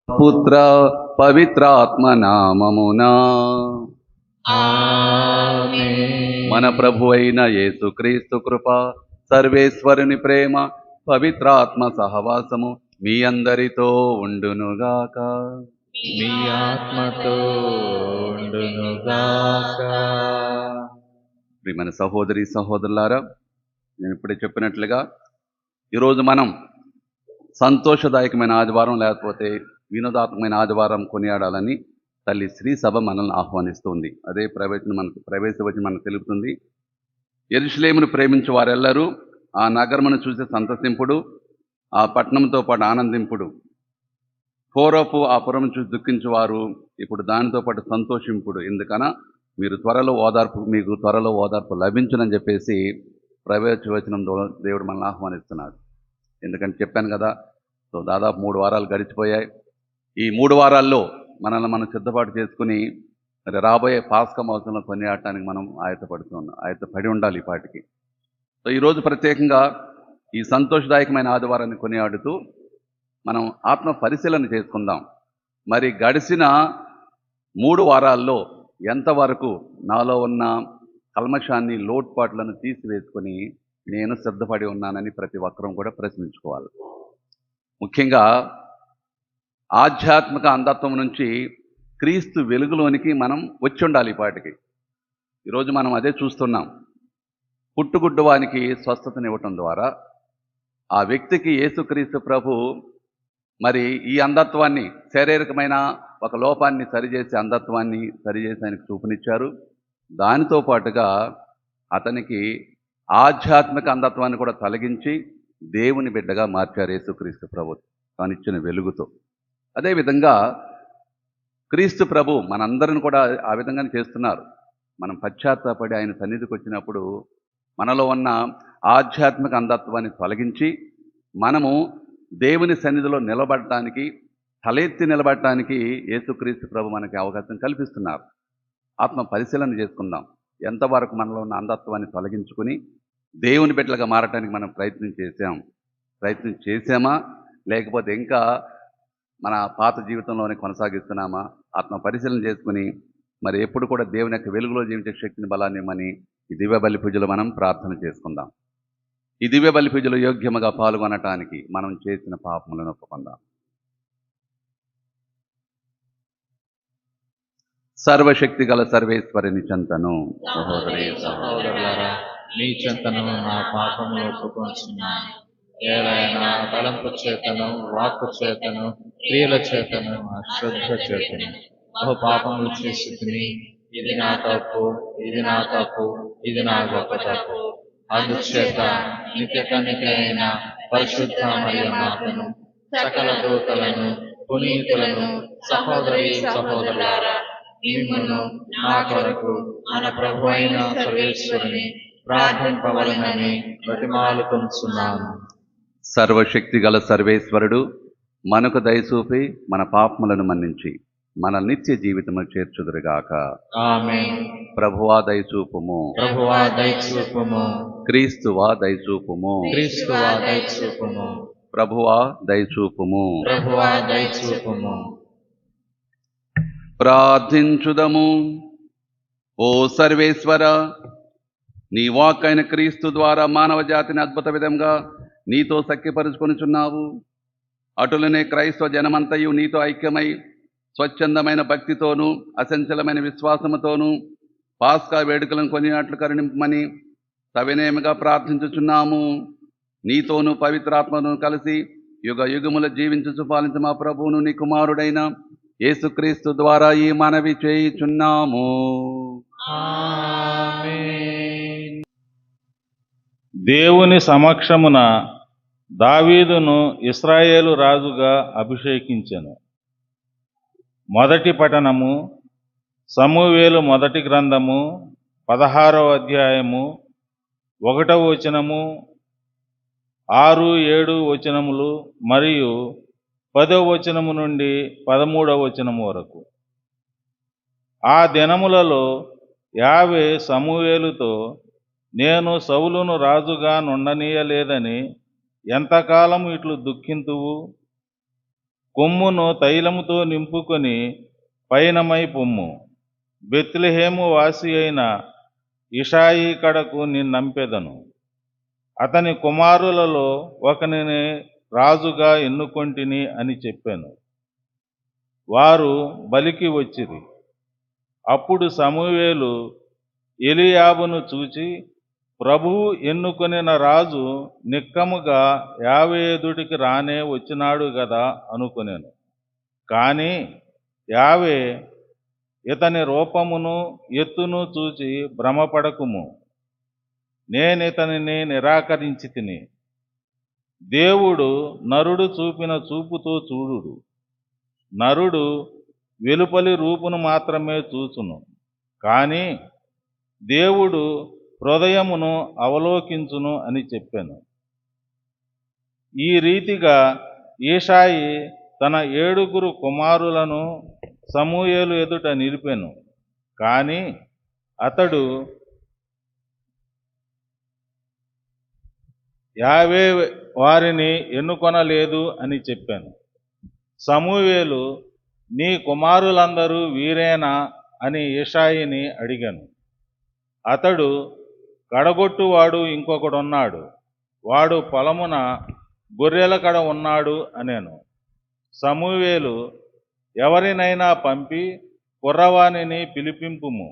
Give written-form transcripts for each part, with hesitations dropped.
పుత్ర పవిత్రాత్మ నామమునా. ఆమేన్. మన ప్రభు అయిన యేసుక్రీస్తు కృప, సర్వేశ్వరుని ప్రేమ, పవిత్రాత్మ సహవాసము మీ అందరితో ఉండునుగాక. మీ ఆత్మతో ఉండునుగాక. ప్రియమైన సహోదరి సహోదరులారా, నేను ఇప్పుడే చెప్పినట్లుగా ఈరోజు మనం సంతోషదాయకమైన ఆదివారం లేకపోతే వినోదాత్మకమైన ఆదివారం కొనియాడాలని తల్లి శ్రీ సభ మనల్ని ఆహ్వానిస్తుంది. అదే ప్రవేశవచనం మనకు తెలుపుతుంది. యెరూషలేమును ప్రేమించే వారెల్లరూ ఆ నగరమును చూసి సంతసింపుడు, ఆ పట్టణంతో పాటు ఆనందింపుడు. పూర్వపు ఆ పురం చూసి దుఃఖించువారు ఇప్పుడు దానితో పాటు సంతోషింపుడు. ఎందుకనా మీకు త్వరలో ఓదార్పు లభించునని చెప్పేసి ప్రవేశవచనం దేవుడు మనల్ని ఆహ్వానిస్తున్నాడు. ఎందుకంటే చెప్పాను కదా, సో దాదాపు 3 వారాలు గడిచిపోయాయి. ఈ 3 వారాల్లో మనల్ని మనం సిద్ధపాటు చేసుకుని మరి రాబోయే పాస్కా మహోత్సవంలో కొనియాడటానికి మనం ఆయత్తపడి ఉండాలి ఈ పాటికి. సో ఈరోజు ప్రత్యేకంగా ఈ సంతోషదాయకమైన ఆదివారాన్ని కొనియాడుతూ మనం ఆత్మ పరిశీలన చేసుకుందాం. మరి గడిచిన 3 వారాల్లో ఎంతవరకు నాలో ఉన్న కల్మషాన్ని, లోటుపాట్లను తీసివేసుకొని నేను సిద్ధపడి ఉన్నానని ప్రతి ఒక్కరం కూడా ప్రశ్నించుకోవాలి. ముఖ్యంగా ఆధ్యాత్మిక అంధత్వం నుంచి క్రీస్తు వెలుగులోనికి మనం వచ్చి ఉండాలి ఈ పాటికి. ఈరోజు మనం అదే చూస్తున్నాం. పుట్టుగుడ్డువానికి స్వస్థతనివ్వటం ద్వారా ఆ వ్యక్తికి యేసుక్రీస్తు ప్రభు మరి ఈ అంధత్వాన్ని, శారీరకమైన ఒక లోపాన్ని సరిచేసే అంధత్వాన్ని సరిచేసి ఆయనకు చూపునిచ్చారు. దానితో పాటుగా అతనికి ఆధ్యాత్మిక అంధత్వాన్ని కూడా తొలగించి దేవుని బిడ్డగా మార్చారు యేసుక్రీస్తు ప్రభు తానిచ్చిన వెలుగుతో. అదేవిధంగా క్రీస్తు ప్రభు మనందరిని కూడా ఆ విధంగానే చేస్తున్నారు. మనం పశ్చాత్తాపడి ఆయన సన్నిధికి వచ్చినప్పుడు మనలో ఉన్న ఆధ్యాత్మిక అంధత్వాన్ని తొలగించి మనము దేవుని సన్నిధిలో నిలబడటానికి, తలెత్తి నిలబడటానికి యేసుక్రీస్తు ప్రభు మనకి అవకాశం కల్పిస్తున్నారు. ఆత్మ పరిశీలన చేసుకుందాం. ఎంతవరకు మనలో ఉన్న అంధత్వాన్ని తొలగించుకుని దేవుని బిడ్డలుగా మారటానికి మనం ప్రయత్నం చేసామా, లేకపోతే ఇంకా మన పాత జీవితంలోనే కొనసాగిస్తున్నామా? ఆత్మ పరిశీలన చేసుకుని మరి ఎప్పుడు కూడా దేవుని యొక్క వెలుగులో జీవించే శక్తిని, బలాన్ని ఇమ్మని ఈ దివ్య బలి పూజలో మనం ప్రార్థన చేసుకుందాం. ఈ దివ్య బలి పూజలో యోగ్యముగా పాల్గొనటానికి మనం చేసిన పాపములను ఒప్పుకుందాం. సర్వశక్తి గల సర్వేశ్వరుని చెంతను సహోదరులారా, మీ చెంతను నా పాపములు ఒప్పుకొంచున్నాను. ఏలైనా తలంపు చేతను, వాక్కు చేతను, క్రియల చేతను, అశ్రద్ధ చేతను బహు పాపములు చేసి తిని, ఇది నా తప్పు, ఇది నా తప్పు, ఇది నా గొప్ప తప్పు. అందుచేత నిత్య కన్నిక అయిన పరిశుద్ధ మరియ మాతను, సకల దూతలను, పునీతులను, సహోదరి సహోదరులారా, మిమ్మును నా కొరకు మన ప్రభు అయిన సర్వేశ్వరుని ప్రార్థింపవలనని బ్రతిమాలుకొనుచున్నాను. సర్వశక్తి గల సర్వేశ్వరుడు మనకు దయచూపి మన పాపములను మన్నించి మన నిత్య జీవితము చేర్చుదురుగాక. ఆమేన్. ప్రభువా దయచూపుము. ప్రభువా దయచూపుము. క్రీస్తువా దయచూపుము. క్రీస్తువా దయచూపుము. ప్రభువా దయచూపుము. ప్రభువా దయచూపుము. ప్రార్థించుదము. ఓ సర్వేశ్వర, నీ వాక్కైన క్రీస్తు ద్వారా మానవ జాతిని అద్భుత విధంగా నీతో సఖ్యపరుచుకొనుచున్నావు. అటులనే క్రైస్తవ జనమంతయు నీతో ఐక్యమై స్వచ్ఛందమైన భక్తితోనూ అచంచలమైన విశ్వాసముతోనూ పాస్కా వేడుకలను కొనినట్లు కరుణింపమని సవినయముగా ప్రార్థించుచున్నాము. నీతోనూ పవిత్రాత్మను కలిసి యుగ యుగముల జీవించుచు పాలించు మా ప్రభువును నీ కుమారుడైన యేసుక్రీస్తు ద్వారా ఈ మనవి చేయుచున్నాము. ఆమేన్. దేవుని సమక్షమున దావీదును ఇశ్రాయేలు రాజుగా అభిషేకించెను. మొదటి పఠనము సమూయేలు మొదటి గ్రంథము 16వ అధ్యాయము 1వ వచనము, 6, 7 వచనములు మరియు 10వ వచనము నుండి 13వ వచనము వరకు. ఆ దినములలో యావే సమూయేలుతో, నేను సౌలును రాజుగా నుండనీయలేదని ఎంతకాలం ఇట్లు దుఃఖింతువు? కొమ్మును తైలముతో నింపుకొని పయనమై పొమ్ము. బెత్లెహేము వాసి అయిన ఇషాయి కడకు నిన్నంపెదను. అతని కుమారులలో ఒకనిని రాజుగా ఎన్నుకొంటిని అని చెప్పాను. వారు బలికి వచ్చిరి. అప్పుడు సమూయేలు ఎలీయాబును చూచి, ప్రభువు ఎన్నుకొనిన రాజు నిక్కముగా యావే ఎదుటికి రానే వచ్చినాడు గదా అనుకొనెను. కాని యావే, ఇతని రూపమును ఎత్తును చూచి భ్రమపడకుము, నేనితనిని నిరాకరించి తిని. దేవుడు నరుడు చూపిన చూపుతో చూడుడు. నరుడు వెలుపలి రూపును మాత్రమే చూచును, కాని దేవుడు హృదయమును అవలోకించును అని చెప్పాను. ఈ రీతిగా ఈషాయి తన 7 కుమారులను సమూయేలు ఎదుట నిలిపెను. కాని అతడు యావే వారిని ఎన్నుకొనలేదు అని చెప్పాను. సమూయేలు, నీ కుమారులందరూ వీరేనా అని ఈషాయిని అడిగాను. అతడు, కడగొట్టువాడు ఇంకొకడున్నాడు, వాడు పొలమున గొర్రెల కడ ఉన్నాడు అనేను. సమూయేలు, ఎవరినైనా పంపి కుర్రవానిని పిలిపింపుము,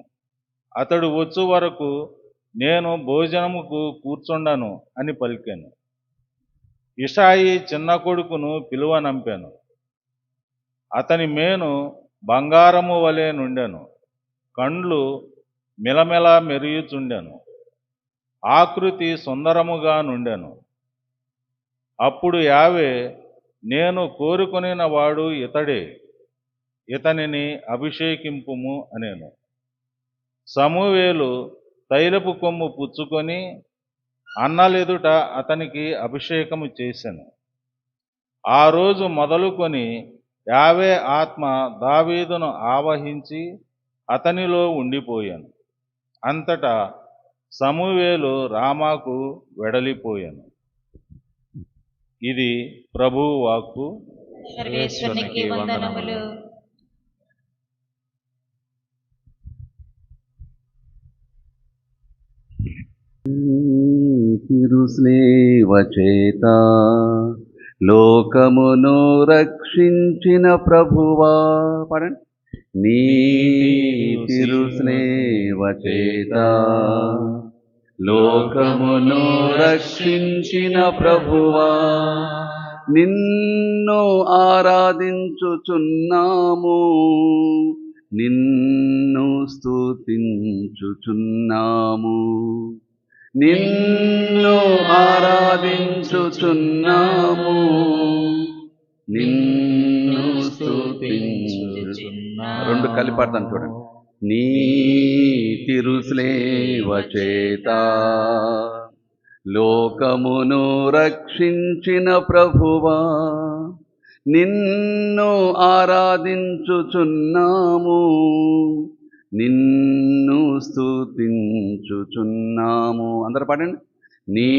అతడు వచ్చు వరకు నేను భోజనముకు కూర్చుండను అని పలికాను. ఇషాయి చిన్న కొడుకును పిలువనంపాను. అతని మేను బంగారము వలె నుండెను, కండ్లు మిలమిల మెరియుచుండెను, ఆకృతి సుందరముగా నుండెను. అప్పుడు యావే, నేను కోరుకొనిన వాడు ఇతడే, ఇతనిని అభిషేకింపుము అనేను. సమూయేలు తైలపు కొమ్ము పుచ్చుకొని అన్నలెదుట అతనికి అభిషేకము చేసెను. ఆ రోజు మొదలుకొని యావే ఆత్మ దావీదును ఆవహించి అతనిలో ఉండిపోయాను. అంతటా సమూయేలు రామాకు వెడలిపోయాను. ఇది ప్రభువు వాక్కు. సర్వేశ్వరునికి వందనములు. తిరుస్నేవ చేత లోకమును రక్షించిన ప్రభువా, పడండి. నీ తిరుస్నేవ చేత లోకమును రక్షించిన ప్రభువా, నిన్ను ఆరాధించుచున్నాము, నిన్ను స్తుతించుచున్నాము, నిన్ను ఆరాధించుచున్నాము, నిన్ను స్తుతించుచున్నాము. 2 కలిపి పాడతాను చూడండి. నీ తిరుస్లేవ చేత లోకమును రక్షించిన ప్రభువా, నిన్ను ఆరాధించుచున్నాము, నిన్ను స్తుతించుచున్నాము. అందరూ పాడండి. నీ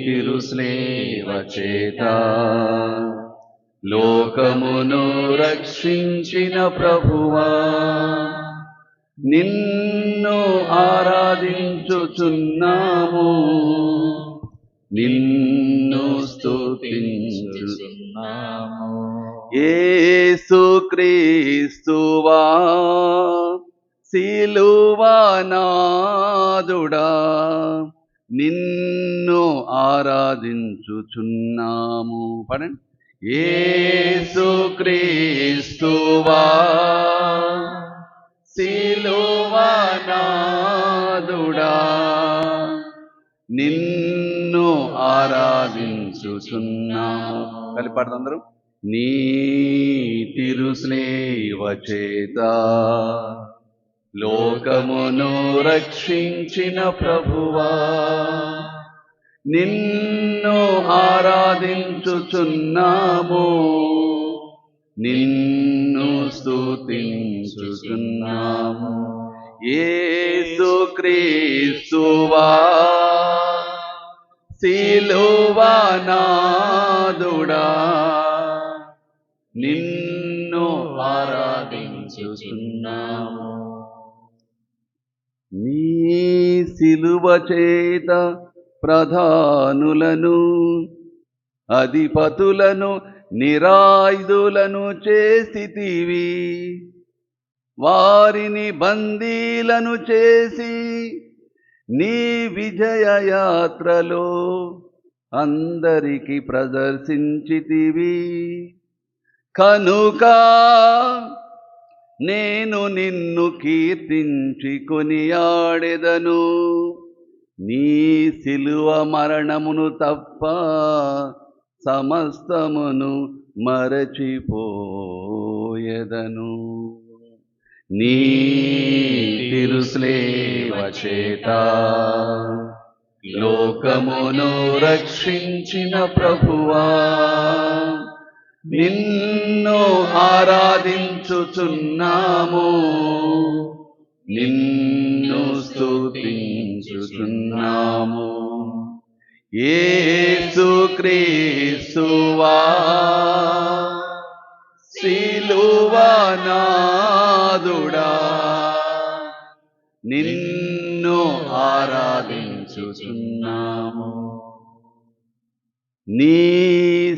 తిరుస్లేవ చేత లోకమును రక్షించిన ప్రభువా, నిన్ను ఆరాధించుచున్నాము, నిన్ను స్తుతించుచున్నాము. యేసుక్రీస్తువా సిలువనాదుడా, నిన్ను ఆరాధించుచున్నాము. పడండి. యేసుక్రీస్తువా సిలువనాదుడా, నిన్ను ఆరాధించుచున్నాము. కలిపాడు అందరూ. నీ తిరుస్లేవ చేత లోకమును రక్షించిన ప్రభువా, నిన్ను ఆరాధించుచున్నాము, నిన్ను స్తుతించుచున్నాము. యేసుక్రీస్తువా సిలువనాదుడా, నిన్ను ఆరాధించుచున్నాము. నీ సిలువ చేత ప్రధానులను అధిపతులను నిరాయుధులను చేసితివి. వారిని బందీలను చేసి నీ విజయ యాత్రలో అందరికి ప్రదర్శించితివి. కనుక నేను నిన్ను కీర్తించి కొనియాడెదను. నీ సిలువ మరణమును తప్ప సమస్తమును మరచిపోయెదను. నీ తిరుస్లేవ చేత లోకమును రక్షించిన ప్రభువా, నిన్ను ఆరాధించుచున్నాము, నిన్ను స్తుతించుచున్నాము. యేసుక్రీస్తువా సిలువనాదుడా, నిన్ను ఆరాధించుచున్నాము. నీ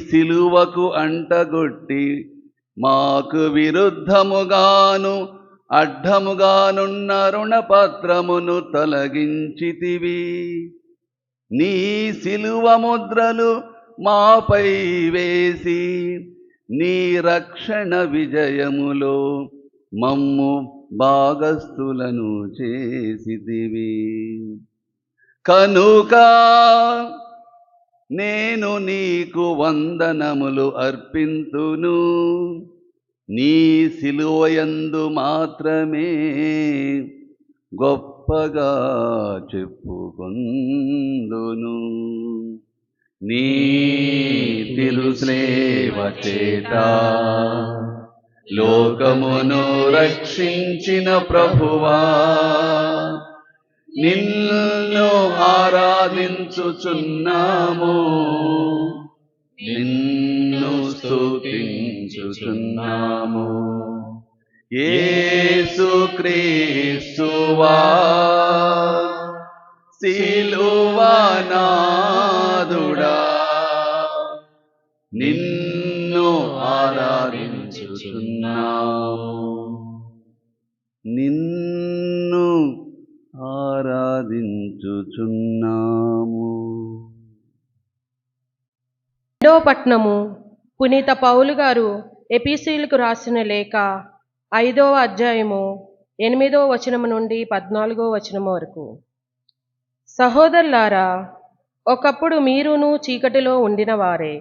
సిలువకు అంటగొట్టి మాకు విరుద్ధముగాను అడ్డముగానున్న రుణపత్రమును తొలగించితివి. నీ సిలువ ముద్రలు మాపై వేసి నీ రక్షణ విజయములో మమ్ము భాగస్థులను చేసితివి. కనుక నేను నీకు వందనములు అర్పింతును. నీ సిలువయందు మాత్రమే గొప్పగా చెప్పుకొందును. నీ తిరుస్లేవ చేత లోకమును రక్షించిన ప్రభువా, నిన్ను ఆరాధించుచున్నాము, నిన్ను స్తుతించుచున్నాము. యేసుక్రీస్తువా సిలువనాదుడా, నిన్ను ఆరాధించుచున్నాము, నిన్ను ఆరాధించుచున్నాము. రెండో పట్నము పునీత పౌలు గారు ఎపిసీలకు రాసిన లేఖ 5వ అధ్యాయము 8వ వచనము నుండి 14వ వచనము వరకు. సహోదరులారా, ఒకప్పుడు మీరును చీకటిలో ఉండిన వారే,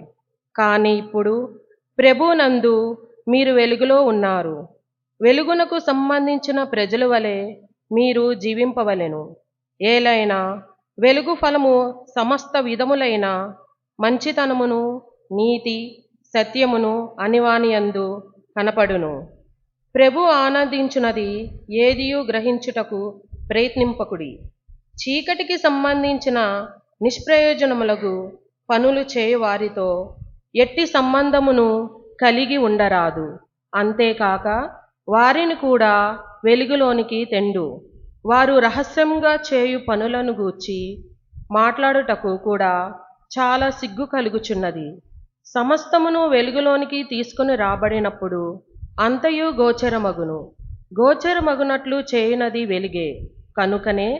కానీ ఇప్పుడు ప్రభునందు మీరు వెలుగులో ఉన్నారు. వెలుగునకు సంబంధించిన ప్రజల వలె మీరు జీవింపవలెను. ఏలైనా వెలుగు ఫలము సమస్త విధములైన మంచితనమును, నీతి, సత్యమును అనివానియందు కనపడును. ప్రభు ఆనందించున్నది ఏదియూ గ్రహించుటకు ప్రయత్నింపకుడి. చీకటికి సంబంధించిన నిష్ప్రయోజనములకు పనులు చేయువారితో ఎట్టి సంబంధమును కలిగి ఉండరాదు. అంతేకాక వారిని కూడా వెలుగులోనికి తెండు. వారు రహస్యంగా చేయు పనులను గూర్చి మాట్లాడుటకు కూడా చాలా సిగ్గు కలుగుచున్నది. సమస్తమును వెలుగులోనికి తీసుకుని రాబడినప్పుడు అంతయు గోచరమగును. గోచరమగునట్లు చేయునది వెలుగే. కనుకనే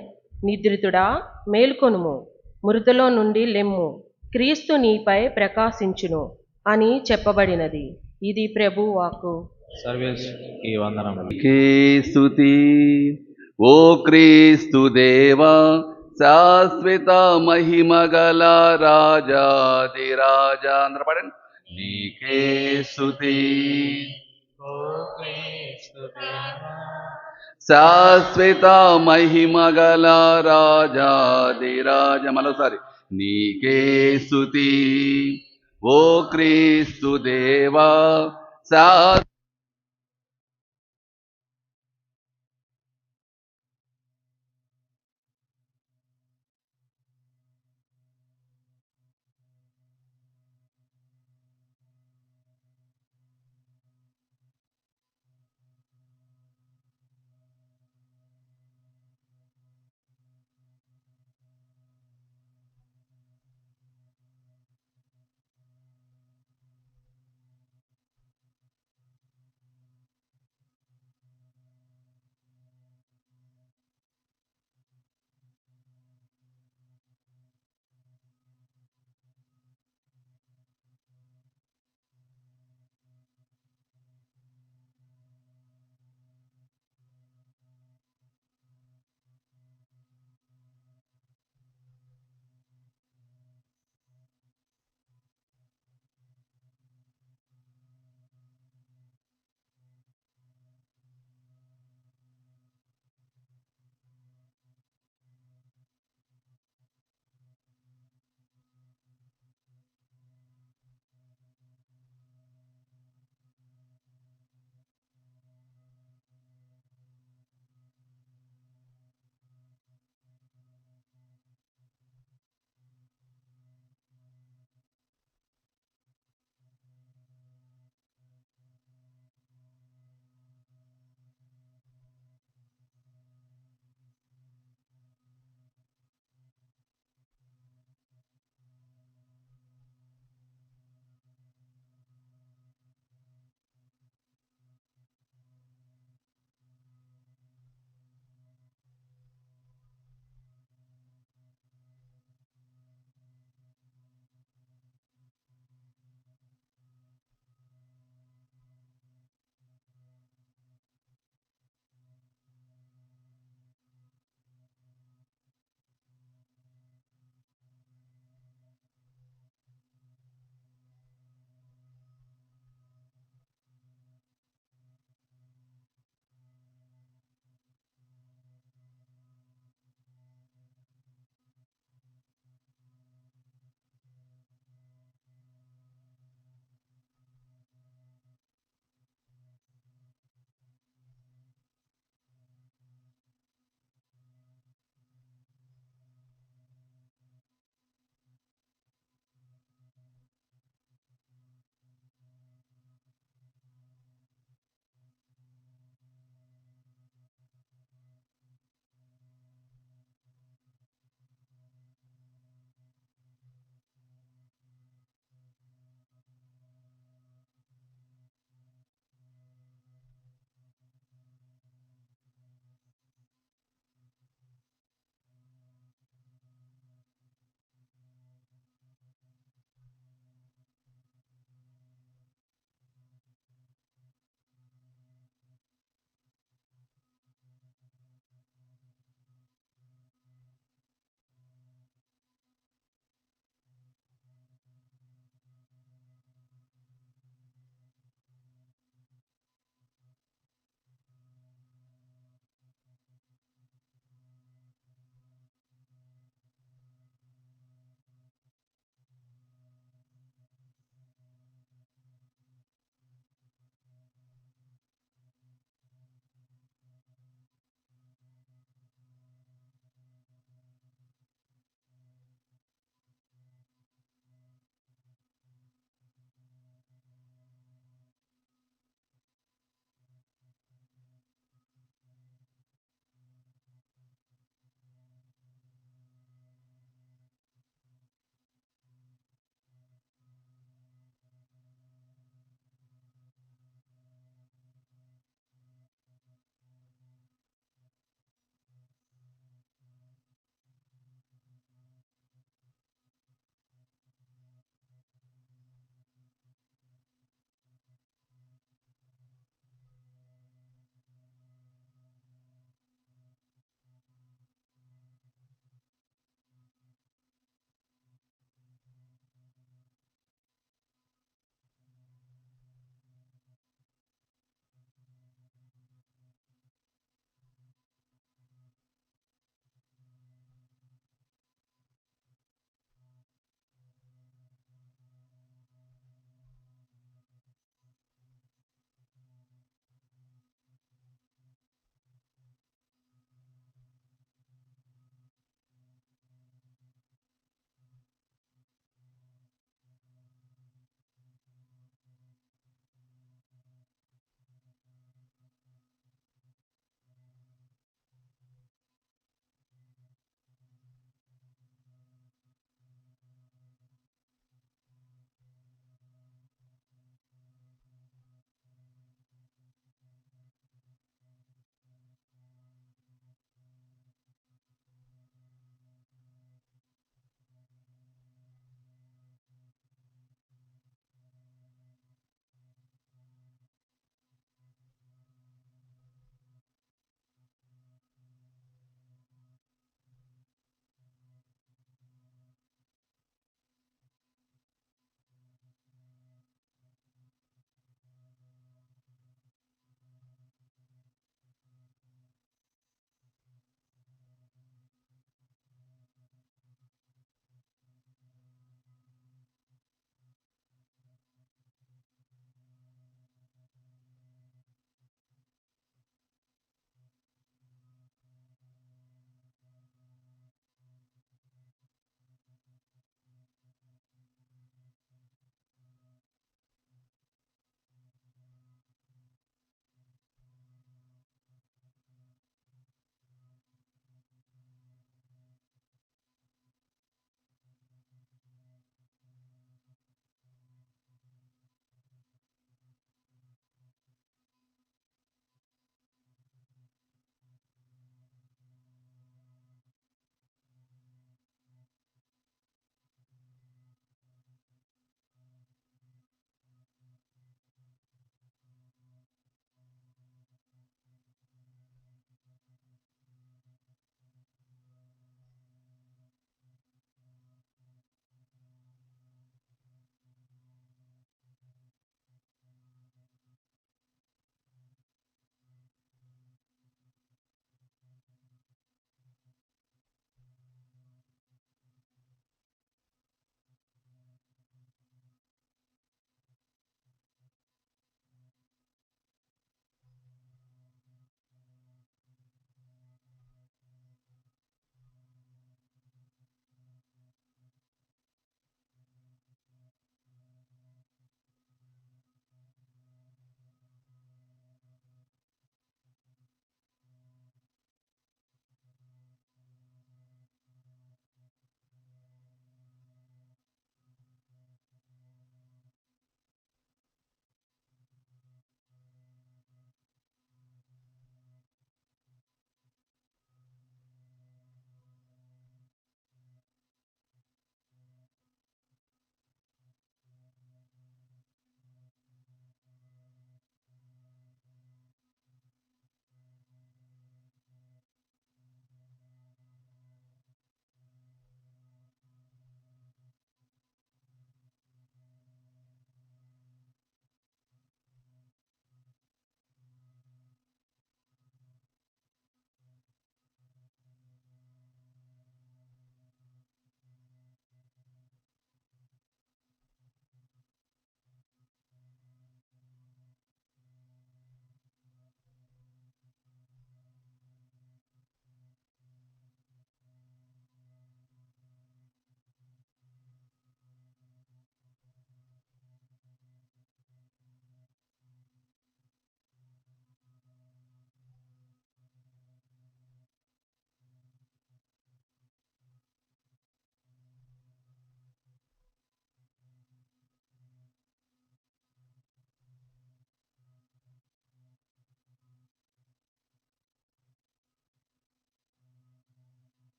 నిద్రితుడా మేల్కొనుము, మృతులో నుండి లెమ్ము, క్రీస్తు నీపై ప్రకాశించును అని చెప్పబడినది. ఇది ప్రభు వాక్కు. సర్వేశ్వరునికి వందనములు. నీకే స్తుతి ఓ క్రీస్తు దేవా, శాశ్వత మహిమగల రాజాదిరాజా. అందరూ పడండి. నీకే స్తుతి శాశ్వత మహిమగల రాజాదిరాజ. మరోసారి నీకే స్తుతి ఓ క్రీస్తు దేవా,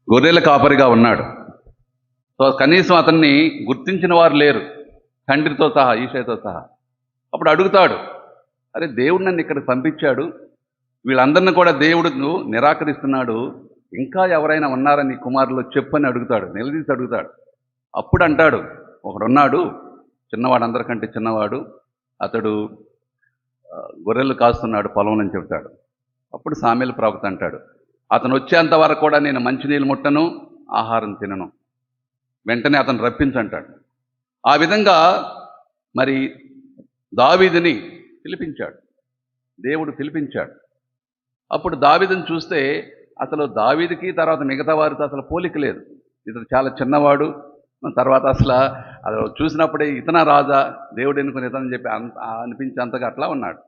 గొర్రెల కాపరిగా ఉన్నాడు. సో కనీసం అతన్ని గుర్తించిన వారు లేరు, తండ్రితో సహా, ఈషయ్యతో సహా. అప్పుడు అడుగుతాడు, అరే దేవుడు నన్ను ఇక్కడికి పంపించాడు, వీళ్ళందరినీ కూడా దేవుడు నిరాకరిస్తున్నాడు, ఇంకా ఎవరైనా ఉన్నారా నీ కుమారులు చెప్పని అడుగుతాడు, నిలదీసి అడుగుతాడు. అప్పుడు అంటాడు, ఒకడున్నాడు చిన్నవాడు, అందరికంటే చిన్నవాడు, అతడు గొర్రెలు కాస్తున్నాడు పొలం అని చెప్తాడు. అప్పుడు సామెల ప్రవక్త అంటాడు, అతను వచ్చేంత వరకు కూడా నేను మంచినీళ్ళు ముట్టను, ఆహారం తినను, వెంటనే అతను రప్పించంటాడు. ఆ విధంగా మరి దావీదుని పిలిపించాడు, దేవుడు పిలిపించాడు. అప్పుడు దావీదుని చూస్తే అసలు దావీదుకి తర్వాత మిగతా వారితో అసలు పోలిక లేదు. ఇతడు చాలా చిన్నవాడు, తర్వాత అసలు అది చూసినప్పుడే ఇతన రాజా, దేవుడు ఎన్నుకుని ఇతనని చెప్పి అనిపించేంతగా అట్లా ఉన్నాడు.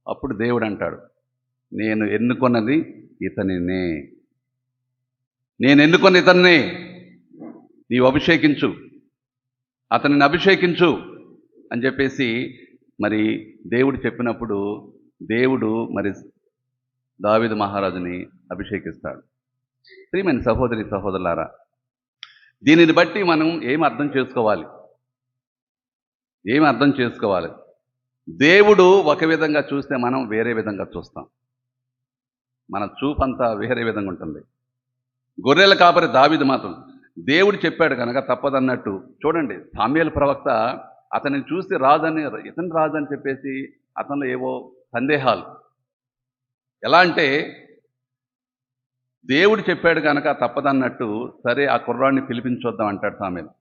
అప్పుడు దేవుడు అంటాడు, నేను ఎన్నుకున్నది ఇతనినే, నేను ఎన్నుకున్న ఇతన్నే, నీవు అభిషేకించు, అతనిని అభిషేకించు అని చెప్పేసి మరి దేవుడు చెప్పినప్పుడు దేవుడు మరి దావీదు మహారాజుని అభిషేకిస్తాడు. ప్రియమైన సహోదరి సహోదరులారా, దీనిని బట్టి మనం ఏమి అర్థం చేసుకోవాలి? దేవుడు ఒక విధంగా చూస్తే మనం వేరే విధంగా చూస్తాం. మన చూపంతా వేరే విధంగా ఉంటుంది. గొర్రెల కాపరి దావీదు మాత్రం దేవుడు చెప్పాడు కనుక తప్పదన్నట్టు. చూడండి, సామ్యూయేలు ప్రవక్త అతన్ని చూసి రాజని, ఇతను రాజని చెప్పేసి అతనిలో ఏవో సందేహాలు. ఎలా అంటే దేవుడు చెప్పాడు కనుక తప్పదన్నట్టు, సరే ఆ కుర్రాడిని పిలిపించొద్దాం అంటాడు సామ్యూయేలు.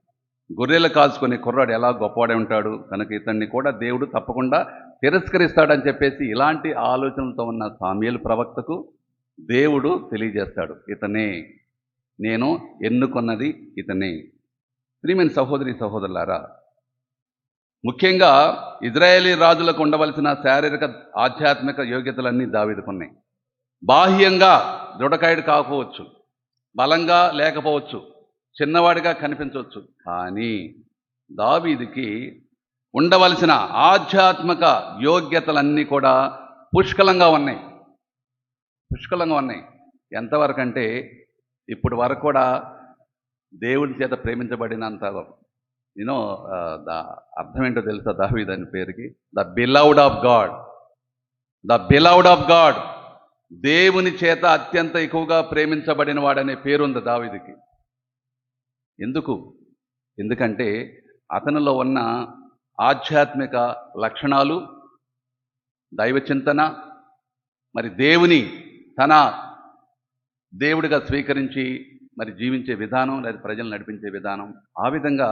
గొర్రెలు కాల్చుకునే కుర్రాడు ఎలా గొప్పవాడే ఉంటాడు కనుక ఇతన్ని కూడా దేవుడు తప్పకుండా తిరస్కరిస్తాడని చెప్పేసి ఇలాంటి ఆలోచనలతో ఉన్న సామ్యూయేలు ప్రవక్తకు దేవుడు తెలియజేస్తాడు, ఇతనే, నేను ఎన్నుకున్నది ఇతనే. ప్రియమైన సహోదరి సహోదరులారా, ముఖ్యంగా ఇజ్రాయేలీ రాజులకు ఉండవలసిన శారీరక ఆధ్యాత్మిక యోగ్యతలన్నీ దావీదుకున్నాయి. బాహ్యంగా దృఢకాయుడు కాకపోవచ్చు, బలంగా లేకపోవచ్చు, చిన్నవాడిగా కనిపించవచ్చు, కానీ దావీదుకి ఉండవలసిన ఆధ్యాత్మిక యోగ్యతలన్నీ కూడా పుష్కలంగా ఉన్నాయి. ఎంతవరకు అంటే ఇప్పుడు వరకు కూడా దేవుడి చేత ప్రేమించబడినంత, యూనో అర్థం ఏంటో తెలుసా దావీదు అనే పేరుకి? ద బిలవ్డ్ ఆఫ్ గాడ్, దేవుని చేత అత్యంత ఎక్కువగా ప్రేమించబడిన వాడనే పేరుంది దావీదుకి. ఎందుకంటే అతనిలో ఉన్న ఆధ్యాత్మిక లక్షణాలు, దైవ చింతన, మరి దేవుని తన దేవుడిగా స్వీకరించి మరి జీవించే విధానం, లేదా ప్రజలు నడిపించే విధానం, ఆ విధంగా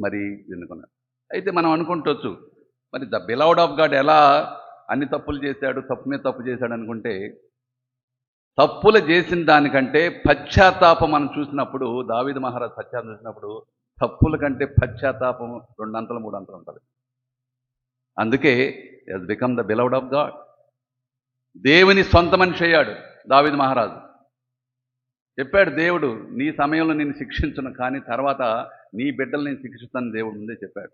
మరి ఎన్నుకున్నారు. అయితే మనం అనుకుంటవచ్చు, మరి ద బిలవ్డ్ ఆఫ్ గాడ్ ఎలా అన్ని తప్పులు చేశాడు, తప్పు మీద తప్పు చేశాడు అనుకుంటే, తప్పులు చేసిన దానికంటే పశ్చాత్తాపం మనం చూసినప్పుడు, దావీదు మహారాజు పశ్చాత్తాపం చూసినప్పుడు తప్పుల కంటే పశ్చాత్తాపం 2 అంతలు 3 అంతలు ఉంటుంది. అందుకే has become the beloved of God. దేవుని సొంత మనిషి అయ్యాడు దావీదు మహారాజు. చెప్పాడు దేవుడు, నీ సమయంలో నేను శిక్షించను, కానీ తర్వాత నీ బిడ్డలు నేను శిక్షిస్తాను దేవుడు ముందే చెప్పాడు.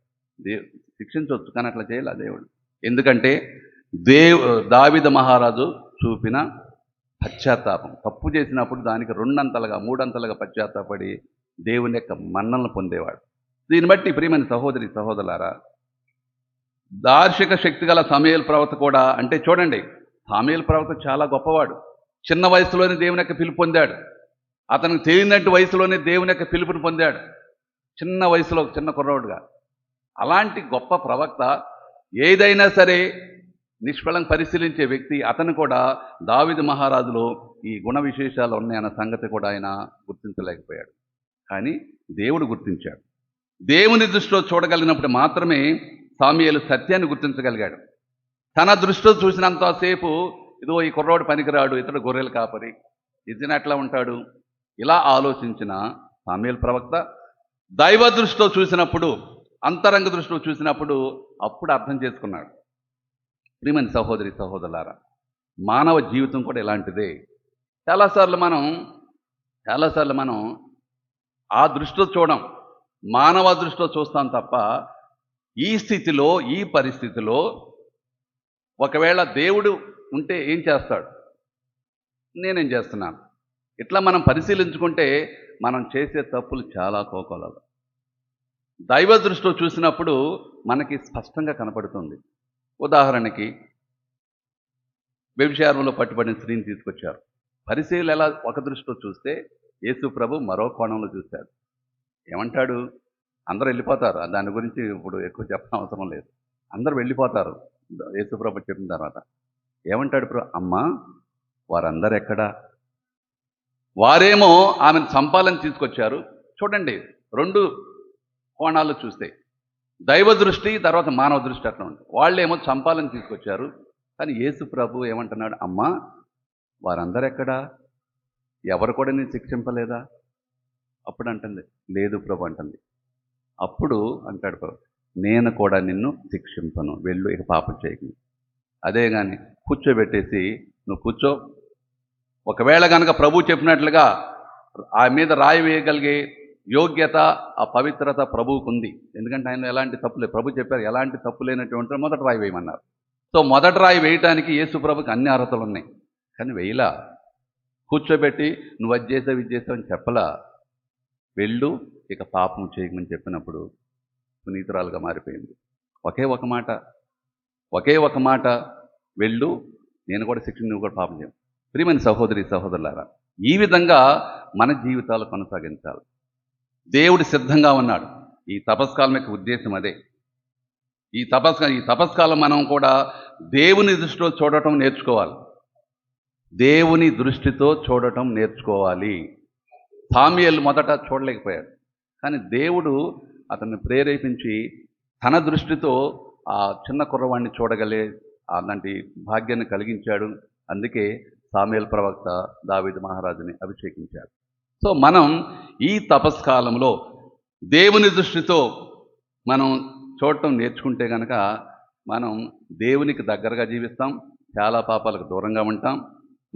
శిక్షించవచ్చు, కానీ అట్లా చేయాలి దేవుడు. ఎందుకంటే దావీదు మహారాజు చూపిన పశ్చాత్తాపం, తప్పు చేసినప్పుడు దానికి 2 అంతలుగా 3 అంతలుగా పశ్చాత్తాపడి దేవుని యొక్క మన్నలను పొందేవాడు. దీన్ని బట్టి ప్రియమైన సహోదరి సహోదరులారా, దార్శిక శక్తి గల సామ్యూయేలు ప్రవక్త కూడా, అంటే చూడండి, సామ్యూయేలు ప్రవక్త చాలా గొప్పవాడు. చిన్న వయసులోనే దేవుని యొక్క పిలుపు పొందాడు. అతనికి తెలియనట్టు వయసులోనే దేవుని యొక్క పిలుపుని పొందాడు, చిన్న వయసులో, చిన్న కుర్రవాడుగా. అలాంటి గొప్ప ప్రవక్త ఏదైనా సరే నిష్ఫలంగా పరిశీలించే వ్యక్తి, అతను కూడా దావీదు మహారాజులో ఈ గుణ విశేషాలు ఉన్నాయన్న సంగతి కూడా ఆయన గుర్తించలేకపోయాడు. కానీ దేవుడు గుర్తించాడు. దేవుని దృష్టిలో చూడగలిగినప్పుడు మాత్రమే సామ్యూయేలు సత్యాన్ని గుర్తించగలిగాడు. తన దృష్టిలో చూసినంతసేపు ఇదో ఈ కుర్రోడు పనికిరాడు, ఇతడు గొర్రెలు కాపరి, ఇతను ఎట్లా ఉంటాడు, ఇలా ఆలోచించిన సామ్యూయేలు ప్రవక్త దైవ దృష్టిలో చూసినప్పుడు, అంతరంగ దృష్టిలో చూసినప్పుడు అప్పుడు అర్థం చేసుకున్నాడు. ప్రియమైన సహోదరి సహోదరులారా, మానవ జీవితం కూడా ఇలాంటిదే. చాలాసార్లు మనం ఆ దృష్టితో చూడం, మానవ దృష్టితో చూస్తాం తప్ప ఈ స్థితిలో, ఈ పరిస్థితిలో ఒకవేళ దేవుడు ఉంటే ఏం చేస్తాడు, నేనేం చేస్తున్నాను, ఇట్లా మనం పరిశీలించుకుంటే మనం చేసే తప్పులు చాలా కోకొలలు. దైవ దృష్టిలో చూసినప్పుడు మనకి స్పష్టంగా కనపడుతుంది. ఉదాహరణకి వ్యభిచారంలో పట్టుబడిన స్త్రీని తీసుకొచ్చారు. పరిశీలు ఎలా ఒక దృష్టిలో చూస్తే యేసు ప్రభు మరో కోణంలో చూశాడు. ఏమంటాడు? అందరూ వెళ్ళిపోతారు, దాని గురించి ఇప్పుడు ఎక్కువ చెప్పడం అవసరం లేదు. అందరూ వెళ్ళిపోతారు యేసు ప్రభు చెప్పిన తర్వాత. ఏమంటాడు ప్రభు? అమ్మా, వారందరూ ఎక్కడా? వారేమో ఆమెను చంపాలని తీసుకొచ్చారు. చూడండి, రెండు కోణాలు చూస్తే దైవ దృష్టి తర్వాత మానవ దృష్టి అట్లా ఉంటుంది. వాళ్ళేమో చంపాలని తీసుకొచ్చారు, కానీ యేసు ప్రభు ఏమంటున్నాడు? అమ్మా, వారందరూ ఎక్కడా? ఎవరు కూడా నేను శిక్షింపలేదా? అప్పుడు అంటుంది, లేదు ప్రభు అంటుంది. అప్పుడు అంటాడు ప్రభు, నేను కూడా నిన్ను శిక్షింపను, వెళ్ళు, ఇక పాపం చేయకు. అదే కానీ కూర్చోబెట్టేసి నువ్వు కూర్చో, ఒకవేళ కనుక ప్రభు చెప్పినట్లుగా ఆ మీద రాయి వేయగలిగే యోగ్యత, ఆ పవిత్రత ప్రభువుకు ఉంది. ఎందుకంటే ఆయన ఎలాంటి తప్పు లేదు. ప్రభు చెప్పారు ఎలాంటి తప్పు లేనటువంటి మొదటి రాయి వేయమన్నారు. సో మొదటి రాయి వేయటానికి యేసు ప్రభుకి అన్ని అర్హతలు ఉన్నాయి, కానీ వేయలా. కూర్చోబెట్టి నువ్వు అది చేసావు ఇది చేసావు అని చెప్పలా. వెళ్ళు, ఇక పాపం చేయమని చెప్పినప్పుడు పునీతురాలుగా మారిపోయింది. ఒకే ఒక మాట, వెళ్ళు, నేను కూడా శిక్షణ, నువ్వు కూడా పాపం చేయవు. ప్రియమైన సహోదరి సహోదరులారా, ఈ విధంగా మన జీవితాలు కొనసాగించాలి. దేవుడు సిద్ధంగా ఉన్నాడు. ఈ తపస్కాలం యొక్క ఉద్దేశం అదే. ఈ తపస్కాలం మనం కూడా దేవుని దృష్టిలో చూడటం నేర్చుకోవాలి. దేవుని దృష్టితో చూడటం నేర్చుకోవాలి. సామ్యూయేలు మొదట చూడలేకపోయాడు, కానీ దేవుడు అతన్ని ప్రేరేపించి తన దృష్టితో ఆ చిన్న కుర్రవాడిని చూడగలే అలాంటి భాగ్యాన్ని కలిగించాడు. అందుకే సామ్యూయేలు ప్రవక్త దావీదు మహారాజుని అభిషేకించాడు. సో మనం ఈ తపస్కాలంలో దేవుని దృష్టితో మనం చూడటం నేర్చుకుంటే కనుక మనం దేవునికి దగ్గరగా జీవిస్తాం, చాలా పాపాలకు దూరంగా ఉంటాం,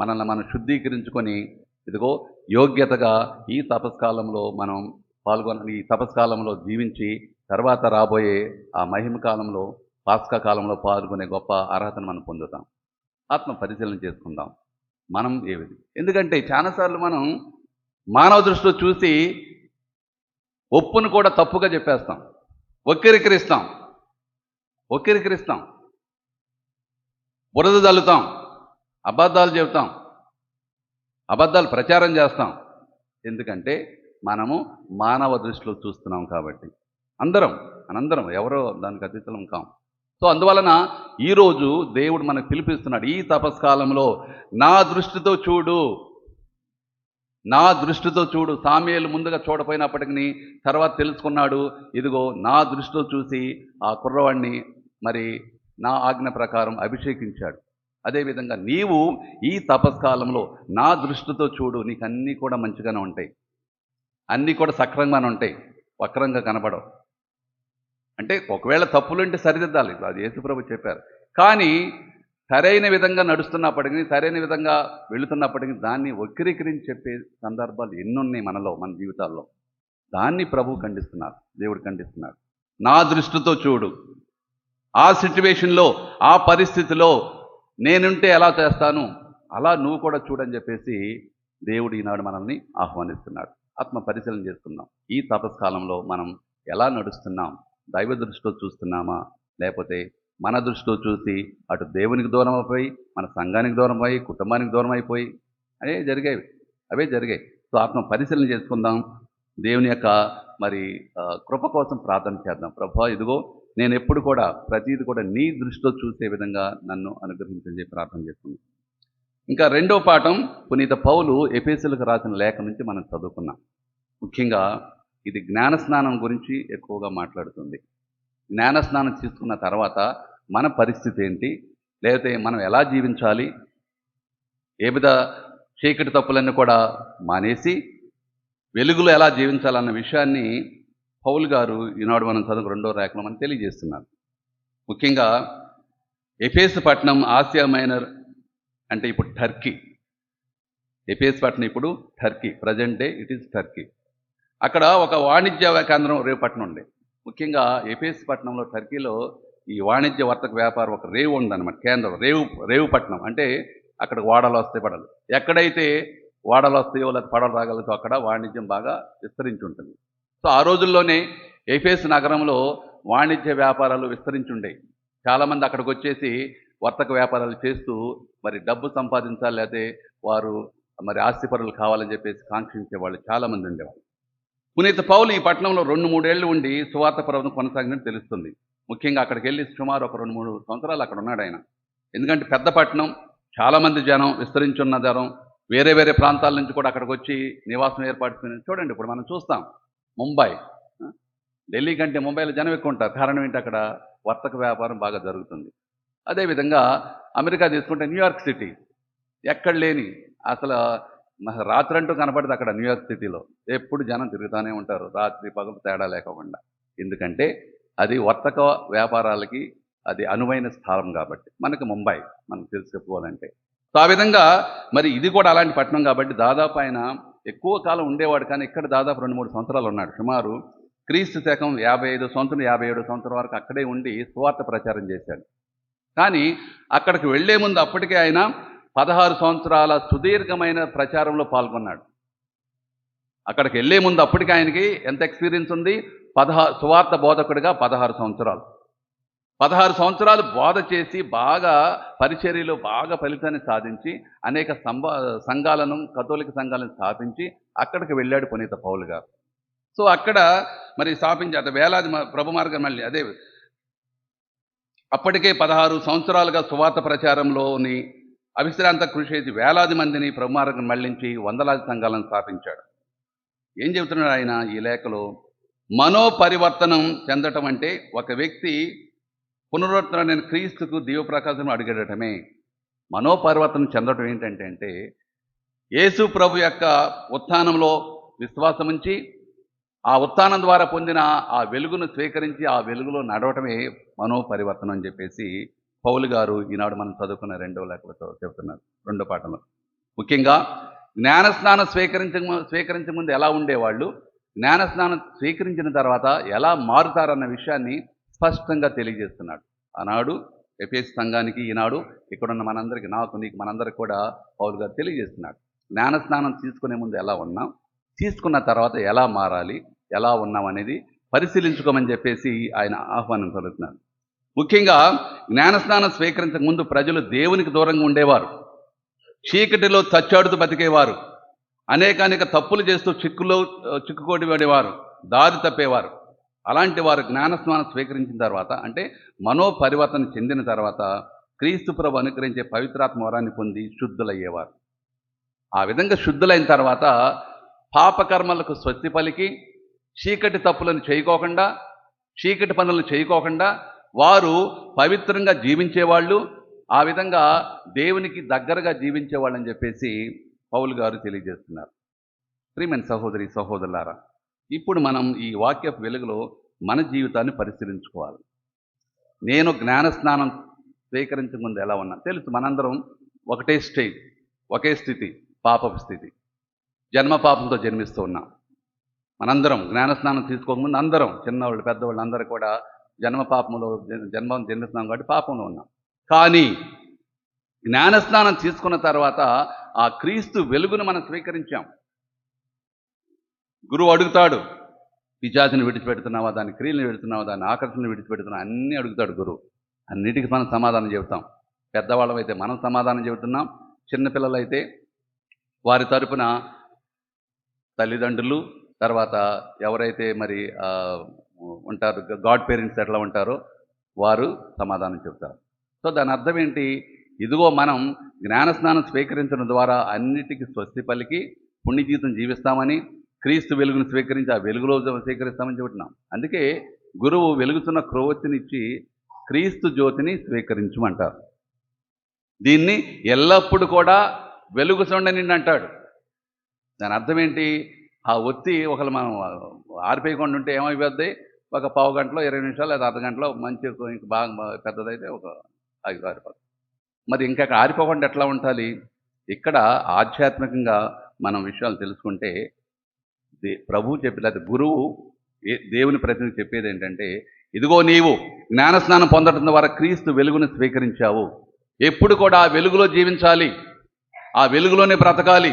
మనల్ని మనం శుద్ధీకరించుకొని ఇదిగో యోగ్యతగా ఈ తపస్కాలంలో మనం ఈ తపస్కాలంలో జీవించి తర్వాత రాబోయే ఆ మహిమ కాలంలో, పాస్కా కాలంలో పాల్గొనే గొప్ప అర్హతను మనం పొందుతాం. ఆత్మ పరిశీలన చేసుకుందాం మనం ఏది. ఎందుకంటే చాలాసార్లు మనం మానవ దృష్టిలో చూసి ఒప్పును కూడా తప్పుగా చెప్పేస్తాం, వక్రీకరిస్తాం, బురద చల్లుతాం, అబద్ధాలు చెబుతాం, అబద్ధాలు ప్రచారం చేస్తాం. ఎందుకంటే మనము మానవ దృష్టిలో చూస్తున్నాం కాబట్టి. మనందరం ఎవరో దానికి అతీతం కాం. సో అందువలన ఈరోజు దేవుడు మనకు పిలిపిస్తున్నాడు, ఈ తపస్కాలంలో నా దృష్టితో చూడు. సామ్యూయేలు ముందుగా చూడపోయినప్పటికీ తర్వాత తెలుసుకున్నాడు, ఇదిగో నా దృష్టితో చూసి ఆ కుర్రవాడిని మరి నా ఆజ్ఞ ప్రకారం అభిషేకించాడు. అదేవిధంగా నీవు ఈ తపస్కాలంలో నా దృష్టితో చూడు, నీకు అన్నీ కూడా మంచిగానే ఉంటాయి, అన్నీ కూడా సక్రంగానే ఉంటాయి, వక్రంగా కనపడవు. అంటే ఒకవేళ తప్పులుంటే సరిదిద్దాలి, అది యేసుప్రభు చెప్పారు. కానీ సరైన విధంగా నడుస్తున్నప్పటికీ, సరైన విధంగా వెళుతున్నప్పటికీ దాన్ని వక్రీకరించి చెప్పే సందర్భాలు ఎన్నున్నాయి మన జీవితాల్లో. దాన్ని ప్రభు ఖండిస్తున్నారు, దేవుడు ఖండిస్తున్నాడు. నా దృష్టితో చూడు, ఆ సిట్యువేషన్లో, ఆ పరిస్థితిలో నేనుంటే ఎలా చేస్తాను, అలా నువ్వు కూడా చూడని చెప్పేసి దేవుడు ఈనాడు మనల్ని ఆహ్వానిస్తున్నాడు. ఆత్మ పరిశీలన చేసుకుందాం. ఈ తపస్కాలంలో మనం ఎలా నడుస్తున్నాం? దైవ దృష్టితో చూస్తున్నామా, లేకపోతే మన దృష్టితో చూసి అటు దేవునికి దూరం అయిపోయి, మన సంఘానికి దూరం అయి, కుటుంబానికి దూరం అయిపోయి అవే జరిగాయి. సో ఆత్మ పరిశీలన చేసుకుందాం. దేవుని యొక్క మరి కృప కోసం ప్రార్థన చేద్దాం. ప్రభువా, ఇదిగో నేను ఎప్పుడు కూడా ప్రతిదీ కూడా నీ దృష్టితో చూసే విధంగా నన్ను అనుగ్రహించని చెప్పి ప్రార్థన చేసుకుందాం. ఇంకా రెండో పాఠం పునీత పౌలు ఎఫెసీయులకు రాసిన లేఖ నుంచి మనం చదువుకున్నాం. ముఖ్యంగా ఇది జ్ఞానస్నానం గురించి ఎక్కువగా మాట్లాడుతుంది. జ్ఞానస్నానం తీసుకున్న తర్వాత మన పరిస్థితి ఏంటి, లేకపోతే మనం ఎలా జీవించాలి, ఏ విధ చీకటి తప్పులన్నీ కూడా మానేసి వెలుగులో ఎలా జీవించాలన్న విషయాన్ని పౌలు గారు ఈనాడు మనం చదువు రెండో లేఖలో మనం తెలియజేస్తున్నారు. ముఖ్యంగా ఎఫెసు పట్టణం ఆసియా మైనర్ అంటే ఇప్పుడు టర్కీ. ఎఫెసు పట్టణం ఇప్పుడు Turkey, present day it is Turkey. అక్కడ ఒక వాణిజ్య కేంద్రం రేవు పట్టణం ఉండే. ముఖ్యంగా ఎఫెసు పట్టణంలో టర్కీలో ఈ వాణిజ్య వర్తక వ్యాపారం ఒక రేవు ఉందన్నమాట, కేంద్రం. రేవు పట్టణం అంటే అక్కడ ఓడలు వస్తాయి, పడలు. ఎక్కడైతే ఓడలు వస్తాయో లేదా పడవలు రాగలతో అక్కడ వాణిజ్యం బాగా విస్తరించి ఉంటుంది. సో ఆ రోజుల్లోనే ఎఫెసు నగరంలో వాణిజ్య వ్యాపారాలు విస్తరించి ఉండేవి. చాలామంది అక్కడికి వచ్చేసి వర్తక వ్యాపారాలు చేస్తూ మరి డబ్బు సంపాదించాలి, లేకపోతే వారు మరి ఆస్తిపరులు కావాలని చెప్పేసి కాంక్షించే వాళ్ళు చాలామంది ఉండేవాళ్ళు. పునీత పౌలు ఈ పట్టణంలో 2-3 ఏళ్ళు ఉండి సువార్త ప్రవచనం కొనసాగినట్టు తెలుస్తుంది. ముఖ్యంగా అక్కడికి వెళ్ళి సుమారు ఒక 2-3 సంవత్సరాలు అక్కడ ఉన్నాడు ఆయన. ఎందుకంటే పెద్ద పట్టణం, చాలామంది జనం, విస్తరించున్న జనం, వేరే వేరే ప్రాంతాల నుంచి కూడా అక్కడికి వచ్చి నివాసం ఏర్పాటు. చూడండి, ఇప్పుడు మనం చూస్తాం ముంబై, ఢిల్లీ కంటే ముంబైలో జనం ఎక్కువ ఉంటారు. కారణం ఏంటి? అక్కడ వర్తక వ్యాపారం బాగా జరుగుతుంది. అదేవిధంగా అమెరికా తీసుకుంటే న్యూయార్క్ సిటీ, ఎక్కడ లేని అసలు రాత్రంటూ కనపడదు అక్కడ న్యూయార్క్ సిటీలో. ఎప్పుడు జనం తిరుగుతూనే ఉంటారు, రాత్రి పగలు తేడా లేకుండా. ఎందుకంటే అది వర్తక వ్యాపారాలకి అది అనువైన స్థలం కాబట్టి. మనకి ముంబై మనం తెలిసి చెప్పుకోవాలంటే. సో ఆ విధంగా మరి ఇది కూడా అలాంటి పట్టణం కాబట్టి దాదాపు ఆయన ఎక్కువ కాలం ఉండేవాడు. కానీ ఇక్కడ దాదాపు 2-3 సంవత్సరాలు ఉన్నాడు. సుమారు క్రీస్తు శకం 55 సంవత్సరం 57 సంవత్సరం వరకు అక్కడే ఉండి సువార్త ప్రచారం చేశాడు. కానీ అక్కడికి వెళ్లే ముందు అప్పటికే ఆయన 16 సంవత్సరాల సుదీర్ఘమైన ప్రచారంలో పాల్గొన్నాడు. అక్కడికి వెళ్లే ముందు అప్పటికి ఆయనకి ఎంత ఎక్స్పీరియన్స్ ఉంది? సువార్త బోధకుడిగా 16 సంవత్సరాలు. 16 సంవత్సరాలు బోధ చేసి బాగా పరిచర్యలో బాగా ఫలితాన్ని సాధించి అనేక సంఘాలను, కథోలిక సంఘాలను స్థాపించి అక్కడికి వెళ్ళాడు పునీత పౌలు గారు. సో అక్కడ మరి స్థాపించి అత వేలాది ప్రభు మార్గం మళ్ళీ అదే అప్పటికే 16 సంవత్సరాలుగా సువార్త ప్రచారంలోని అవిశ్రాంత కృషి చేసి వేలాది మందిని ప్రభు మార్గం మళ్లించి వందలాది సంఘాలను స్థాపించాడు. ఏం చెబుతున్నాడు ఆయన ఈ లేఖలో? మనోపరివర్తనం చెందటం అంటే ఒక వ్యక్తి పునరుద్ధరణ క్రీస్తుకు దివ్యప్రకాశం అడిగేటమే. మనోపరివర్తనం చెందటం ఏంటంటే యేసు ప్రభు యొక్క ఉత్థానంలో విశ్వాసం ఉంచి ఆ ఉత్థానం ద్వారా పొందిన ఆ వెలుగును స్వీకరించి ఆ వెలుగులో నడవటమే మనోపరివర్తనం అని చెప్పేసి పౌలు గారు ఈనాడు మనం చదువుకున్న 2వ లేఖలో చెబుతున్నారు, 2వ పాఠంలో. ముఖ్యంగా జ్ఞానస్నానం స్వీకరించే ముందు ఎలా ఉండేవాళ్ళు, జ్ఞానస్నానం స్వీకరించిన తర్వాత ఎలా మారుతారన్న విషయాన్ని స్పష్టంగా తెలియజేస్తున్నాడు. ఆనాడు ఎఫెసు సంఘానికి, ఈనాడు ఇక్కడున్న మనందరికీ, నాకు, నీకు, మనందరికి కూడా పౌలు గారు తెలియజేస్తున్నాడు. జ్ఞానస్నానం తీసుకునే ముందు ఎలా ఉన్నాం, తీసుకున్న తర్వాత ఎలా మారాలి, ఎలా ఉన్నాం అనేది పరిశీలించుకోమని చెప్పేసి ఆయన ఆహ్వానం కలుగుతున్నాడు. ముఖ్యంగా జ్ఞానస్నానం స్వీకరించక ముందు ప్రజలు దేవునికి దూరంగా ఉండేవారు, చీకటిలో చచ్చాడుతూ బతికేవారు, అనేక తప్పులు చేస్తూ చిక్కుకోటి పడేవారు, దారి తప్పేవారు. అలాంటి వారు జ్ఞానస్నానం స్వీకరించిన తర్వాత, అంటే మనోపరివర్తన చెందిన తర్వాత క్రీస్తు ప్రభు అనుగ్రహించే పవిత్రాత్మ వరాన్ని పొంది శుద్ధులయ్యేవారు. ఆ విధంగా శుద్ధులైన తర్వాత పాపకర్మలకు స్వస్తి పలికి చీకటి తప్పులను చేయకోకుండా, చీకటి పనులను చేయకోకుండా వారు పవిత్రంగా జీవించేవాళ్ళు, ఆ విధంగా దేవునికి దగ్గరగా జీవించేవాళ్ళని చెప్పేసి పౌలు గారు తెలియజేస్తున్నారు. ప్రియమైన సహోదరి సహోదరులారా, ఇప్పుడు మనం ఈ వాక్యపు వెలుగులో మన జీవితాన్ని పరిశీలించుకోవాలి. నేను జ్ఞానస్నానం స్వీకరించక ముందు ఎలా ఉన్నా? తెలుసు, మనందరం ఒకటే స్టేజ్, ఒకే స్థితి, పాపపు స్థితి, జన్మ పాపంతో జన్మిస్తూ ఉన్నాం. మనందరం జ్ఞానస్నానం తీసుకోకముందు అందరం, చిన్నవాళ్ళు పెద్దవాళ్ళు అందరూ కూడా జన్మ పాపంలో జన్మిస్తున్నాం కాబట్టి పాపంలో ఉన్నాం. కానీ జ్ఞానస్నానం తీసుకున్న తర్వాత ఆ క్రీస్తు వెలుగును మనం స్వీకరించాం. గురువు అడుగుతాడు, పిశాచిని విడిచిపెడుతున్నావా, దాని క్రియలను విడుతున్నావా, దాని ఆకర్షణను విడిచిపెడుతున్నావా, అన్నీ అడుగుతాడు గురువు. అన్నిటికీ మనం సమాధానం చెబుతాం. పెద్దవాళ్ళమైతే మనం సమాధానం చెబుతున్నాం, చిన్నపిల్లలైతే వారి తరపున తల్లిదండ్రులు, తర్వాత ఎవరైతే మరి ఉంటారు గాడ్ పేరెంట్స్ ఎట్లా ఉంటారో వారు సమాధానం చెబుతారు. సో దాని అర్థం ఏంటి? ఇదిగో మనం జ్ఞానస్నానం స్వీకరించడం ద్వారా అన్నిటికీ స్వస్తి పలికి పుణ్య జీవితం జీవిస్తామని, క్రీస్తు వెలుగును స్వీకరించి ఆ వెలుగులో స్వీకరిస్తామని చెబుతున్నాం. అందుకే గురువు వెలుగుతున్న క్రొవ్వొత్తినిచ్చి క్రీస్తు జ్యోతిని స్వీకరించమంటారు. దీన్ని ఎల్లప్పుడూ కూడా వెలుగు చూడండి అంటాడు. దాని అర్థం ఏంటి? ఆ ఒత్తి ఒకళ్ళు మనం ఆరిపోయకుండా ఉంటే ఏమైపోద్ది? ఒక పావు గంటలో, 20 నిమిషాలు లేదా అర్ధ గంటలో మంచి ఇంక బాగా పెద్దదైతే ఒక 5 ఆరిపోతుంది. మరి ఇంకా ఆరిపోకుండా ఎట్లా ఉండాలి? ఇక్కడ ఆధ్యాత్మికంగా మనం విషయాలు తెలుసుకుంటే ప్రభువు చెప్పేది గురువు దేవుని ప్రతినిధి చెప్పేది ఏంటంటే, ఇదిగో నీవు జ్ఞానస్నానం పొందడం ద్వారా క్రీస్తు వెలుగును స్వీకరించావు, ఎప్పుడు కూడా ఆ వెలుగులో జీవించాలి, ఆ వెలుగులోనే బ్రతకాలి,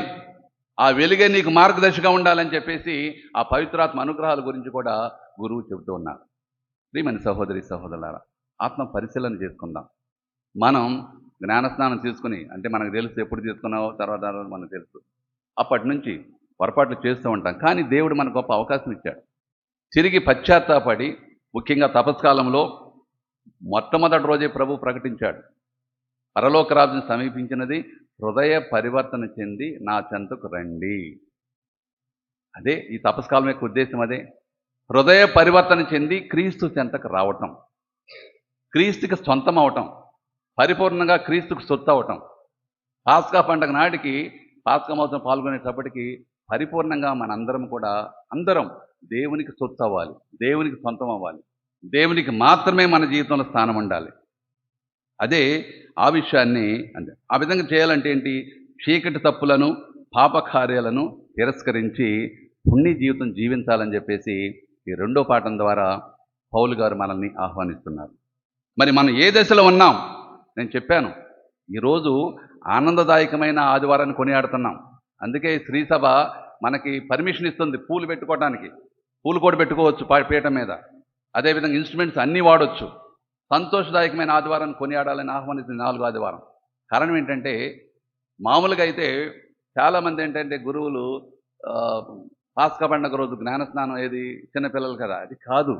ఆ వెలుగే నీకు మార్గదర్శిగా ఉండాలని చెప్పేసి ఆ పవిత్రాత్మ అనుగ్రహాల గురించి కూడా గురువు చెబుతూ ఉన్నారు. ప్రియమైన సహోదరి సహోదరులారా, ఆత్మ పరిశీలన చేసుకుందాం. మనం జ్ఞానస్నానం తీసుకుని, అంటే మనకు తెలుసు ఎప్పుడు తీసుకున్నావో తర్వాత మనకు తెలుసు, అప్పటి నుంచి పొరపాట్లు చేస్తూ ఉంటాం. కానీ దేవుడు మనకు గొప్ప అవకాశం ఇచ్చాడు. తిరిగి పశ్చాత్తాపడి, ముఖ్యంగా తపస్కాలంలో మొట్టమొదటి రోజే ప్రభు ప్రకటించాడు, పరలోక రాజ్యం సమీపించినది, హృదయ పరివర్తన చెంది నా చెంతకు రండి. అదే ఈ తపస్కాలం యొక్క ఉద్దేశం. అదే హృదయ పరివర్తన చెంది క్రీస్తు చెంతకు రావటం, క్రీస్తుకి సొంతం అవటం, పరిపూర్ణంగా క్రీస్తుకు సొత్తు అవటం. పాస్కా పండగ నాటికి, పాస్కా మహోత్సవం పాల్గొనేటప్పటికి పరిపూర్ణంగా మనందరం కూడా అందరం దేవునికి సొత్తు అవ్వాలి, దేవునికి సొంతం అవ్వాలి, దేవునికి మాత్రమే మన జీవితంలో స్థానం ఉండాలి. అదే ఆ విషయాన్ని అంటే ఆ విధంగా చేయాలంటే ఏంటి? చీకటి తప్పులను, పాపకార్యాలను తిరస్కరించి పుణ్య జీవితం జీవించాలని చెప్పేసి ఈ రెండో పాఠం ద్వారా పౌలు గారు మనల్ని ఆహ్వానిస్తున్నారు. మరి మనం ఏ దశలో ఉన్నాం? నేను చెప్పాను, ఈరోజు ఆనందదాయకమైన ఆదివారాన్ని కొనియాడుతున్నాం. అందుకే శ్రీసభ మనకి పర్మిషన్ ఇస్తుంది పూలు పెట్టుకోవడానికి. పూలు కూడా పెట్టుకోవచ్చు పీఠం మీద, అదేవిధంగా ఇన్స్ట్రుమెంట్స్ అన్నీ వాడవచ్చు. సంతోషదాయకమైన ఆదివారాన్ని కొనియాడాలని ఆహ్వానిస్తుంది 4వ ఆదివారం. కారణం ఏంటంటే, మామూలుగా అయితే చాలామంది ఏంటంటే గురువులు పాస్కా పండగ రోజు జ్ఞానస్నానం ఏది చిన్నపిల్లలు కదా, అది కాదు.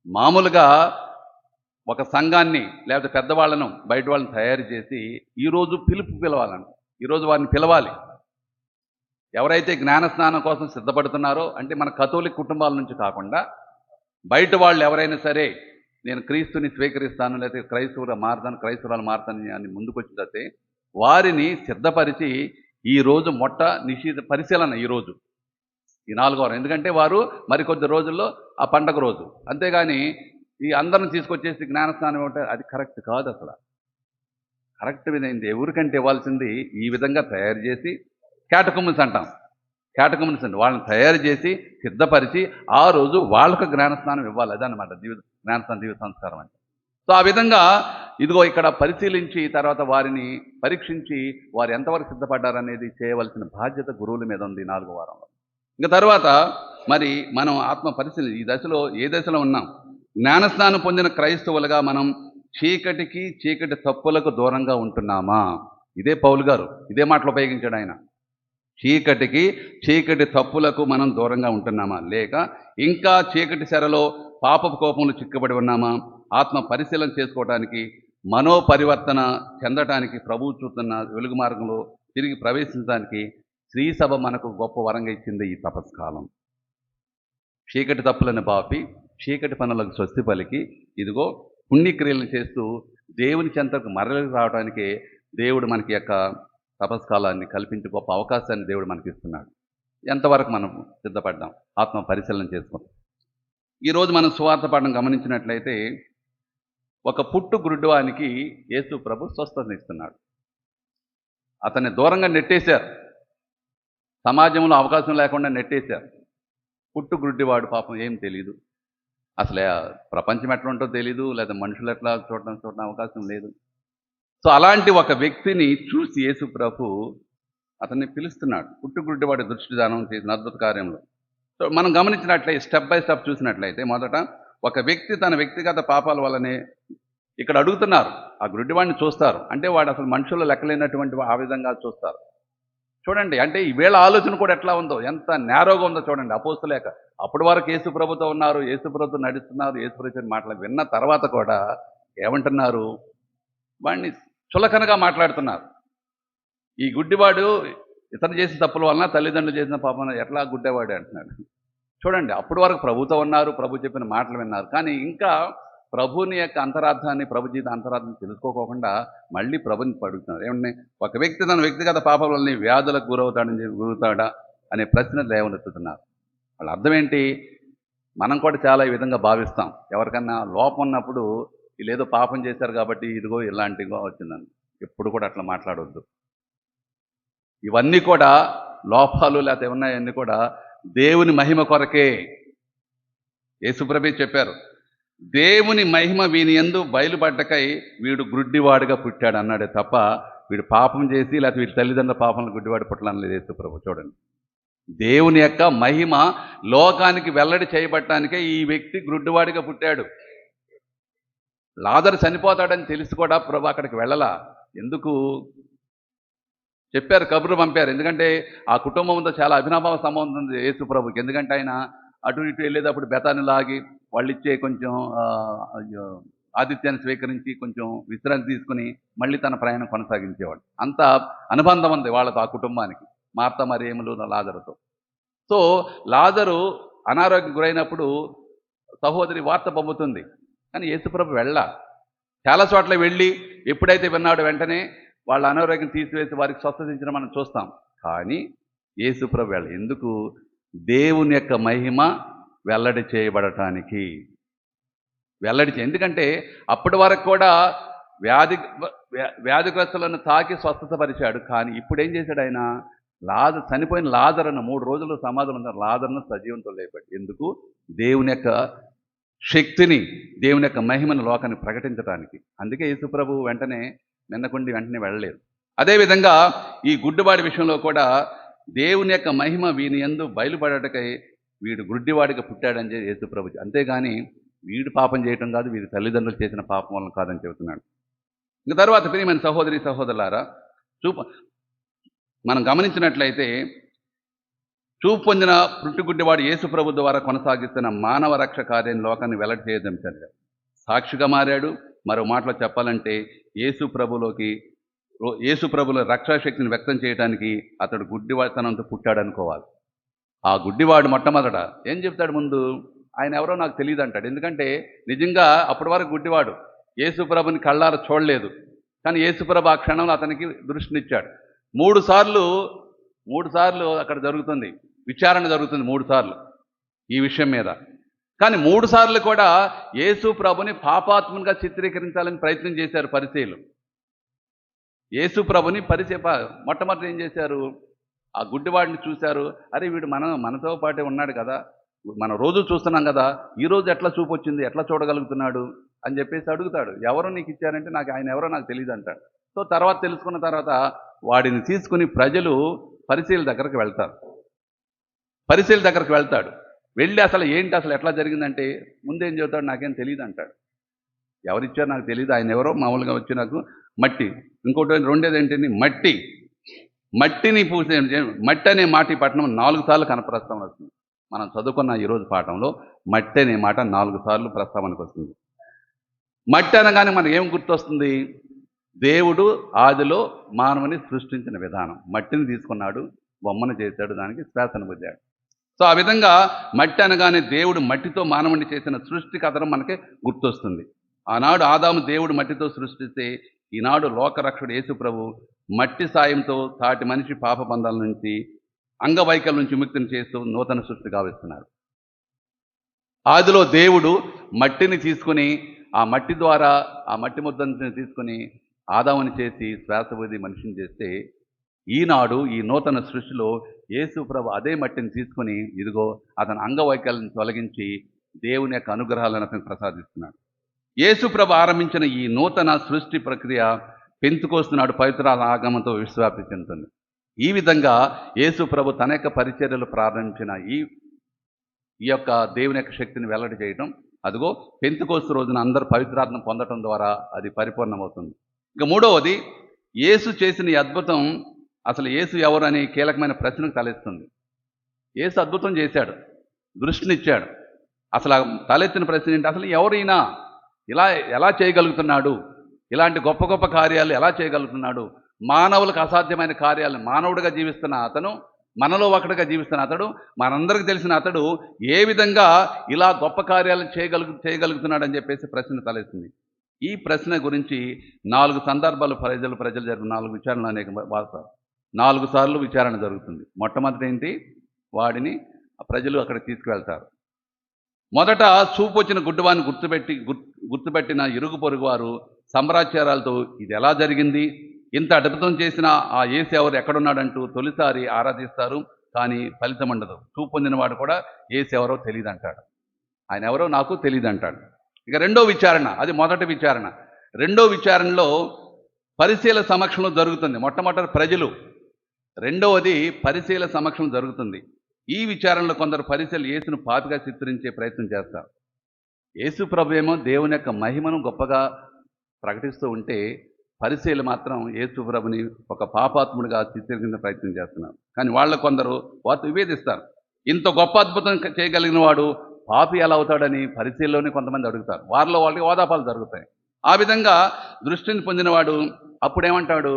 మామూలుగా ఒక సంఘాన్ని లేకపోతే పెద్దవాళ్ళను, బయట వాళ్ళని తయారు చేసి ఈరోజు పిలవాలని, ఈరోజు వారిని పిలవాలి. ఎవరైతే జ్ఞానస్నానం కోసం సిద్ధపడుతున్నారో, అంటే మన కథోలిక్ కుటుంబాల నుంచి కాకుండా బయట వాళ్ళు ఎవరైనా సరే, నేను క్రీస్తుని స్వీకరిస్తాను, లేకపోతే క్రైస్తవురాలు మారుతాను అని ముందుకొచ్చితే వారిని సిద్ధపరిచి ఈరోజు నిషేధ పరిశీలన ఈరోజు ఈ 4వ వారం. ఎందుకంటే వారు మరికొద్ది రోజుల్లో ఆ పండగ రోజు. అంతేగాని ఈ అందరిని తీసుకొచ్చేసి జ్ఞానస్నానం ఇవ్వటం అది కరెక్ట్ కాదు. అసలు కరెక్ట్ విధంగా ఎవరికంటే ఇవ్వాల్సింది ఈ విధంగా తయారు చేసి, క్యాటకమ్స్ అంటాం, క్యాటకమ్స్ అంటే వాళ్ళని తయారు చేసి సిద్ధపరిచి ఆ రోజు వాళ్ళకు జ్ఞానస్నానం ఇవ్వాలి. అదనమాట జ్ఞానస్నానం జీవిత సంస్కారం అంటే. సో ఆ విధంగా ఇదిగో ఇక్కడ పరిశీలించి తర్వాత వారిని పరీక్షించి వారు ఎంతవరకు సిద్ధపడ్డారనేది చేయవలసిన బాధ్యత గురువుల మీద ఉంది 4వ వారంలో. ఇంకా తర్వాత మరి మనం ఆత్మ పరిశీలన ఈ దశలో ఏ దశలో ఉన్నాం? జ్ఞానస్నానం పొందిన క్రైస్తవులుగా మనం చీకటి తప్పులకు దూరంగా ఉంటున్నామా? ఇదే పౌలు గారు ఇదే మాటలు ఉపయోగించాడు ఆయన. చీకటి తప్పులకు మనం దూరంగా ఉంటున్నామా, లేక ఇంకా చీకటి శరలో పాపపు కోపంలో చిక్కబడి ఉన్నామా? ఆత్మ పరిశీలన చేసుకోవడానికి, మనోపరివర్తన చెందటానికి, ప్రభువు చూస్తున్న వెలుగు మార్గంలో తిరిగి ప్రవేశించడానికి శ్రీసభ మనకు గొప్ప వరంగా ఇచ్చింది ఈ తపస్కాలం. చీకటి తప్పులను బాపి చీకటి పనులకు స్వస్తి పలికి ఇదిగో పుణ్యక్రియలను చేస్తూ దేవుని చెంతకు మరలి రావడానికే దేవుడు మనకి యొక్క తపస్కాలాన్ని కల్పించి గొప్ప అవకాశాన్ని దేవుడు మనకి ఇస్తున్నాడు. ఎంతవరకు మనం సిద్ధపడ్డాం? ఆత్మ పరిశీలన చేసుకుంటాం. ఈరోజు మనం సువార్త పాఠం గమనించినట్లయితే ఒక గుడ్డివానికి యేసు ప్రభు స్వస్థతనిస్తున్నాడు. అతన్ని దూరంగా నెట్టేశారు, సమాజంలో అవకాశం లేకుండా నెట్టేశారు. గుడ్డివాడు పాపం ఏం తెలియదు, అసలు ప్రపంచం ఎట్లా ఉంటుందో తెలీదు, లేదా మనుషులు ఎట్లా చూడడం అవకాశం లేదు. సో అలాంటి ఒక వ్యక్తిని చూసి యేసు ప్రభు అతన్ని పిలుస్తున్నాడు. గుడ్డివాడి దృష్టిదానం చేసిన అద్భుత కార్యంలో. సో మనం గమనించినట్లయితే స్టెప్ బై స్టెప్ చూసినట్లయితే మొదట ఒక వ్యక్తి తన వ్యక్తిగత పాపాల వల్లనే ఇక్కడ అడుగుతున్నారు. ఆ గుడ్డివాడిని చూస్తారు, అంటే వాడు అసలు మనుషుల్లో లెక్కలేనటువంటి ఆ విధంగా చూస్తారు. చూడండి, అంటే ఈవేళ ఆలోచన కూడా ఎట్లా ఉందో, ఎంత నేరోగా ఉందో చూడండి. అపోస్తలేక అప్పటి వరకు యేసు ప్రభుతో ఉన్నారు, యేసు ప్రభుతో నడుస్తున్నారు, యేసు ప్రభు మాటలు విన్న తర్వాత కూడా ఏమంటున్నారు? వాడిని చులకనగా మాట్లాడుతున్నారు. ఈ గుడ్డివాడు ఇతను చేసిన తప్పుల వలన, తల్లిదండ్రులు చేసిన పాపం ఎట్లా గుడ్డేవాడు అంటున్నాడు. చూడండి, అప్పటి వరకు ప్రభుతో ఉన్నారు, ప్రభు చెప్పిన మాటలు విన్నారు, కానీ ఇంకా ప్రభుని యొక్క అంతరార్థాన్ని, ప్రభు జీవిత అంతరార్థాన్ని తెలుసుకోకుండా మళ్ళీ ప్రభుని పడుతున్నారు. ఏమన్నా ఒక వ్యక్తి తన వ్యక్తిగత పాపాల వల్ల వ్యాధులకు గురవుతాడా అనే ప్రశ్న లేవనెత్తుతున్నారు. వాళ్ళ అర్థం ఏంటి? మనం కూడా చాలా ఈ విధంగా భావిస్తాం. ఎవరికన్నా లోపం ఉన్నప్పుడు వీళ్ళు ఏదో పాపం చేశారు కాబట్టి ఇదిగో ఇలాంటిగా వచ్చిందని. ఎప్పుడు కూడా అట్లా మాట్లాడవద్దు. ఇవన్నీ కూడా లోపాలు లేకపోతే ఉన్నాయన్నీ కూడా దేవుని మహిమ కొరకే. యేసుప్రభే చెప్పారు, దేవుని మహిమ వీని యందు బయలుపడ్డకై వీడు గుడ్డివాడుగా పుట్టాడు అన్నాడే తప్ప వీడు పాపం చేసి లేకపోతే వీడి తల్లిదండ్రుల పాపంలో గుడ్డివాడు పుట్టడం లేదు యేసుప్రభు. చూడండి, దేవుని యొక్క మహిమ లోకానికి వెల్లడి చేయబట్టడానికే ఈ వ్యక్తి గుడ్డివాడిగా పుట్టాడు. లాజరు చనిపోతాడని తెలిసి కూడా ప్రభు అక్కడికి వెళ్ళలా. ఎందుకు చెప్పారు, కబురు పంపారు. ఎందుకంటే ఆ కుటుంబంతో చాలా అభినవ సంబంధం ఉంది యేసు ప్రభుకి. ఎందుకంటే ఆయన అటు ఇటు వెళ్ళేటప్పుడు బెతాన్ని లాగి వాళ్ళు ఇచ్చే కొంచెం ఆతిథ్యాన్ని స్వీకరించి కొంచెం విశ్రాంతి తీసుకుని మళ్ళీ తన ప్రయాణం కొనసాగించేవాడు. అంత అనుబంధం ఉంది వాళ్ళతో, ఆ కుటుంబానికి, మార్త మరియములు లాజరుతో. సో లాజరు అనారోగ్యం గురైనప్పుడు సహోదరి వార్త పంపుతుంది, కానీ యేసుప్రభు చాలా చోట్ల వెళ్ళి ఎప్పుడైతే విన్నాడో వెంటనే వాళ్ళ అనారోగ్యం తీసివేసి వారికి స్వస్థత ఇచ్చిన మనం చూస్తాం. కానీ యేసుప్రభు ఎందుకు? దేవుని యొక్క మహిమ వెల్లడి చేయబడటానికి. ఎందుకంటే అప్పటి వరకు కూడా వ్యాధిగ్రస్తులను తాకి స్వస్థత పరిచాడు. కానీ ఇప్పుడు ఏం చేశాడు ఆయన? చనిపోయిన లాజరును 3 రోజులు సమాధులు ఉన్న లాజరును సజీవంతో లేపాడు. ఎందుకు? దేవుని యొక్క శక్తిని, దేవుని యొక్క మహిమను లోకాన్ని ప్రకటించడానికి. అందుకే యేసుప్రభు వెంటనే వెళ్ళలేదు. అదేవిధంగా ఈ గుడ్డివాడి విషయంలో కూడా దేవుని యొక్క మహిమ వీని యందు బయలుపడటకై వీడు గుడ్డివాడిగా పుట్టాడని చెప్పి యేసుప్రభు. అంతేగాని వీడు పాపం చేయటం కాదు, వీడి తల్లిదండ్రులు చేసిన పాపం వలన కాదని చెబుతున్నాడు. ఇంకా తర్వాత ప్రియమైన సహోదరి సహోదరులారా, మనం గమనించినట్లయితే చూపు పొందిన పుట్టుగుడ్డివాడు యేసుప్రభు ద్వారా కొనసాగిస్తున్న మానవ రక్ష కార్యం లోకాన్ని వెల్లడి చేయడం సాక్షిగా మారాడు. మరో మాటలో చెప్పాలంటే యేసుప్రభులో రక్షాశక్తిని వ్యక్తం చేయడానికి అతడు గుడ్డివాడితనంతో పుట్టాడు అనుకోవాలి. ఆ గుడ్డివాడు మొట్టమొదట ఏం చెప్తాడు? ముందు ఆయన ఎవరో నాకు తెలియదు అంటాడు. ఎందుకంటే నిజంగా అప్పటి వరకు గుడ్డివాడు యేసుప్రభుని కళ్ళారా చూడలేదు. కానీ యేసుప్రభు ఆ క్షణంలో అతనికి దృష్టినిచ్చాడు. 3 సార్లు అక్కడ జరుగుతుంది, విచారణ జరుగుతుంది 3 సార్లు ఈ విషయం మీద. కానీ 3 సార్లు కూడా యేసు ప్రభుని పాపాత్మునిగా చిత్రీకరించాలని ప్రయత్నం చేశారు పరిసయ్యులు. యేసు ప్రభుని మొట్టమొదటి ఏం చేశారు? ఆ గుడ్డివాడిని చూశారు. అరే వీడు మనతో పాటే ఉన్నాడు కదా, మనం రోజు చూస్తున్నాం కదా, ఈరోజు ఎట్లా చూపు వచ్చింది, ఎట్లా చూడగలుగుతున్నాడు అని చెప్పేసి అడుగుతాడు. ఎవరో నీకు ఇచ్చారంటే ఆయన ఎవరో నాకు తెలియదు అంటాడు. సో తర్వాత తెలుసుకున్న తర్వాత వాడిని తీసుకుని ప్రజలు పరిసయ్యుల దగ్గరకు వెళ్తాడు. వెళ్ళి అసలు ఎట్లా జరిగిందంటే ముందేం చెబుతాడు? నాకేం తెలియదు అంటాడు. ఎవరిచ్చారు నాకు తెలియదు, ఆయన ఎవరో మామూలుగా వచ్చి నాకు మట్టి. ఇంకోటి రెండేది ఏంటంటే మట్టిని పూసే మట్టి అనే మాట ఈ పట్టణం 4 సార్లు కనప్రస్తావన వస్తుంది. మనం చదువుకున్న ఈరోజు పాఠంలో మట్టి అనే మాట 4 సార్లు ప్రస్తావనకు వస్తుంది. మట్టి అనగానే మనకు ఏం గుర్తొస్తుంది? దేవుడు ఆదిలో మానవుని సృష్టించిన విధానం. మట్టిని తీసుకున్నాడు, బొమ్మను చేశాడు, దానికి శ్వాసను పొందాడు. సో ఆ విధంగా మట్టి అనగానే దేవుడు మట్టితో మానవుని చేసిన సృష్టి కథనం మనకి గుర్తొస్తుంది. ఆనాడు ఆదాము దేవుడు మట్టితో సృష్టిస్తే, ఈనాడు లోకరక్షకుడు యేసుప్రభు మట్టి సాయంతో సాటి మనిషి పాప బంధాల నుంచి, అంగవైకల్యం నుంచి విముక్తిని చేస్తూ నూతన సృష్టి గావిస్తున్నాడు. ఆదిలో దేవుడు మట్టిని తీసుకుని ఆ మట్టి ద్వారా ఆ మట్టి ముద్దని తీసుకుని ఆదాముని చేసి శ్వాస ఊది మనిషిని చేస్తే, ఈనాడు ఈ నూతన సృష్టిలో యేసుప్రభు అదే మట్టిని తీసుకుని ఇదిగో అతని అంగవైకల్యం తొలగించి దేవుని యొక్క అనుగ్రహాలను అతను ప్రసాదిస్తున్నాడు. యేసుప్రభు ఆరంభించిన ఈ నూతన సృష్టి ప్రక్రియ పెంతుకొస్తున్నాడు పవిత్రాల ఆగమంతో విశ్వాప్తి చెందుతుంది. ఈ విధంగా యేసుప్రభు తన యొక్క పరిచర్యలు ప్రారంభించిన ఈ యొక్క దేవుని యొక్క శక్తిని వెల్లడి చేయడం, అదిగో పెంతుకోస్తు రోజున అందరూ పవిత్రాత్మ పొందడం ద్వారా అది పరిపూర్ణమవుతుంది. ఇక మూడవది, యేసు చేసిన ఈ అద్భుతం అసలు యేసు ఎవరు అనే కీలకమైన ప్రశ్నకు తలెత్తుంది. యేసు అద్భుతం చేశాడు, దృష్టినిచ్చాడు. అసలు తలెత్తిన ప్రశ్న ఏంటి? అసలు ఎవరైనా ఎలా చేయగలుగుతున్నాడు? ఇలాంటి గొప్ప గొప్ప కార్యాలు ఎలా చేయగలుగుతున్నాడు? మానవులకు అసాధ్యమైన కార్యాలను మానవుడిగా జీవిస్తున్న అతను, మనలో ఒకటిగా జీవిస్తున్న అతడు, మనందరికీ తెలిసిన అతడు ఏ విధంగా ఇలా గొప్ప కార్యాలను చేయగలుగుతున్నాడు అని చెప్పేసి ప్రశ్న తలెత్తుంది. ఈ ప్రశ్న గురించి 4 సందర్భాలు ప్రజలు జరిగిన 4 విచారణలు అనేక వాస్తారు. 4 సార్లు విచారణ జరుగుతుంది. మొట్టమొదటి ఏంటి? వాడిని ప్రజలు అక్కడికి తీసుకువెళ్తారు. మొదట చూపు వచ్చిన గుడ్డివాడిని గుర్తుపెట్టిన ఇరుగు పొరుగు వారు సంభ్రాచారాలతో ఇది ఎలా జరిగింది, ఇంత అద్భుతం చేసిన ఆ యేసు ఎవరు ఎక్కడున్నాడంటూ తొలిసారి ఆరాధిస్తారు, కానీ ఫలితం ఉండదు. చూపు పొందినవాడు కూడా యేసు ఎవరో తెలియదు అంటాడు. ఆయన ఎవరో నాకు తెలియదు అంటాడు. ఇక రెండో విచారణ, అది మొదటి విచారణ. రెండో విచారణలో పరిశీల సమక్షంలో జరుగుతుంది. మొట్టమొదటి ప్రజలు, రెండవది పరిశీల సమక్షంలో జరుగుతుంది. ఈ విచారణలో కొందరు పరిశీలు యేసును పాపిగా చిత్రించే ప్రయత్నం చేస్తారు. యేసు ప్రభు ఏమో దేవుని యొక్క మహిమను గొప్పగా ప్రకటిస్తూ ఉంటే, పరిశీలు మాత్రం యేసు ప్రభుని ఒక పాపాత్ముడిగా చిత్రీకరించే ప్రయత్నం చేస్తున్నారు. కానీ వాళ్ళ కొందరు వారు విభేదిస్తారు. ఇంత గొప్ప అద్భుతం చేయగలిగిన వాడు పాపి ఎలా అవుతాడని పరిశీలలోనే కొంతమంది అడుగుతారు. వారిలో వాళ్ళకి ఓదాపాలు జరుగుతాయి. ఆ విధంగా దృష్టిని పొందినవాడు అప్పుడేమంటాడు,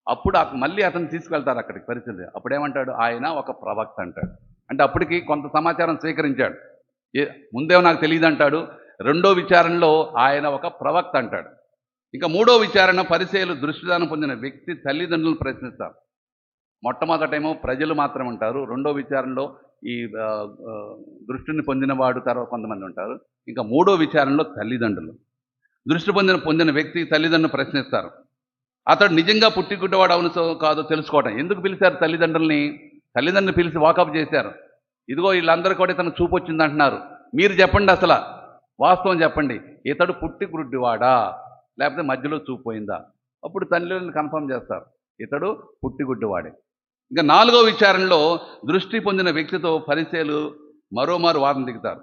అప్పుడు మళ్ళీ అతను తీసుకెళ్తారు అక్కడికి పరిశీలి. అప్పుడేమంటాడు, ఆయన ఒక ప్రవక్త అంటాడు. అంటే అప్పటికి కొంత సమాచారం స్వీకరించాడు. ముందేమో నాకు తెలియదు అంటాడు. రెండో విచారణలో ఆయన ఒక ప్రవక్త అంటాడు. ఇంకా మూడో విచారణ, పరిచయలు దృష్టిదానం పొందిన వ్యక్తి తల్లిదండ్రులను ప్రశ్నిస్తారు. మొట్టమొదటేమో ప్రజలు మాత్రం ఉంటారు. రెండో విచారణలో ఈ దృష్టిని పొందినవాడు తర్వాత కొంతమంది ఉంటారు. ఇంకా మూడో విచారణలో తల్లిదండ్రులు. దృష్టి పొందిన వ్యక్తి తల్లిదండ్రులను ప్రశ్నిస్తారు. అతడు నిజంగా పుట్టిగుడ్డవాడు అవును కాదో తెలుసుకోవటం. ఎందుకు పిలిచారు తల్లిదండ్రుల్ని? తల్లిదండ్రులు పిలిచి వాకప్ చేశారు. ఇదిగో వీళ్ళందరూ కూడా ఇతను చూపు వచ్చింది అంటున్నారు. మీరు చెప్పండి, అసలు వాస్తవం చెప్పండి, ఇతడు పుట్టిగుడ్డివాడా లేకపోతే మధ్యలో చూపు పోయిందా? అప్పుడు తల్లిదండ్రులు కన్ఫర్మ్ చేస్తారు, ఇతడు పుట్టిగుడ్డివాడే. ఇంకా నాలుగో విచారణలో దృష్టి పొందిన వ్యక్తితో పరిచయాలు మరోమారు వాదన దిగుతారు.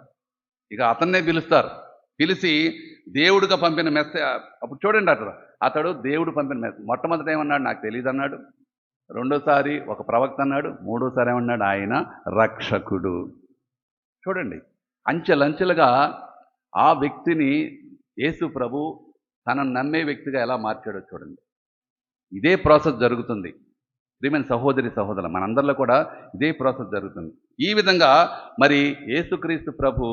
ఇక అతన్నే పిలుస్తారు. పిలిచి దేవుడిగా పంపిన మెసేజ్, అప్పుడు చూడండి అతడు దేవుడు పంపిన మెసేజ్. మొట్టమొదట ఏమన్నాడు, నాకు తెలియదు అన్నాడు. రెండోసారి ఒక ప్రవక్త అన్నాడు. మూడోసారి ఏమన్నాడు, ఆయన రక్షకుడు. చూడండి, అంచెలంచెలుగా ఆ వ్యక్తిని యేసు ప్రభు తనను నమ్మే వ్యక్తిగా ఎలా మార్చాడో చూడండి. ఇదే ప్రాసెస్ జరుగుతుంది ప్రియమైన సహోదరి సహోదరులు, మనందరిలో కూడా ఇదే ప్రాసెస్ జరుగుతుంది. ఈ విధంగా మరి యేసుక్రీస్తు ప్రభు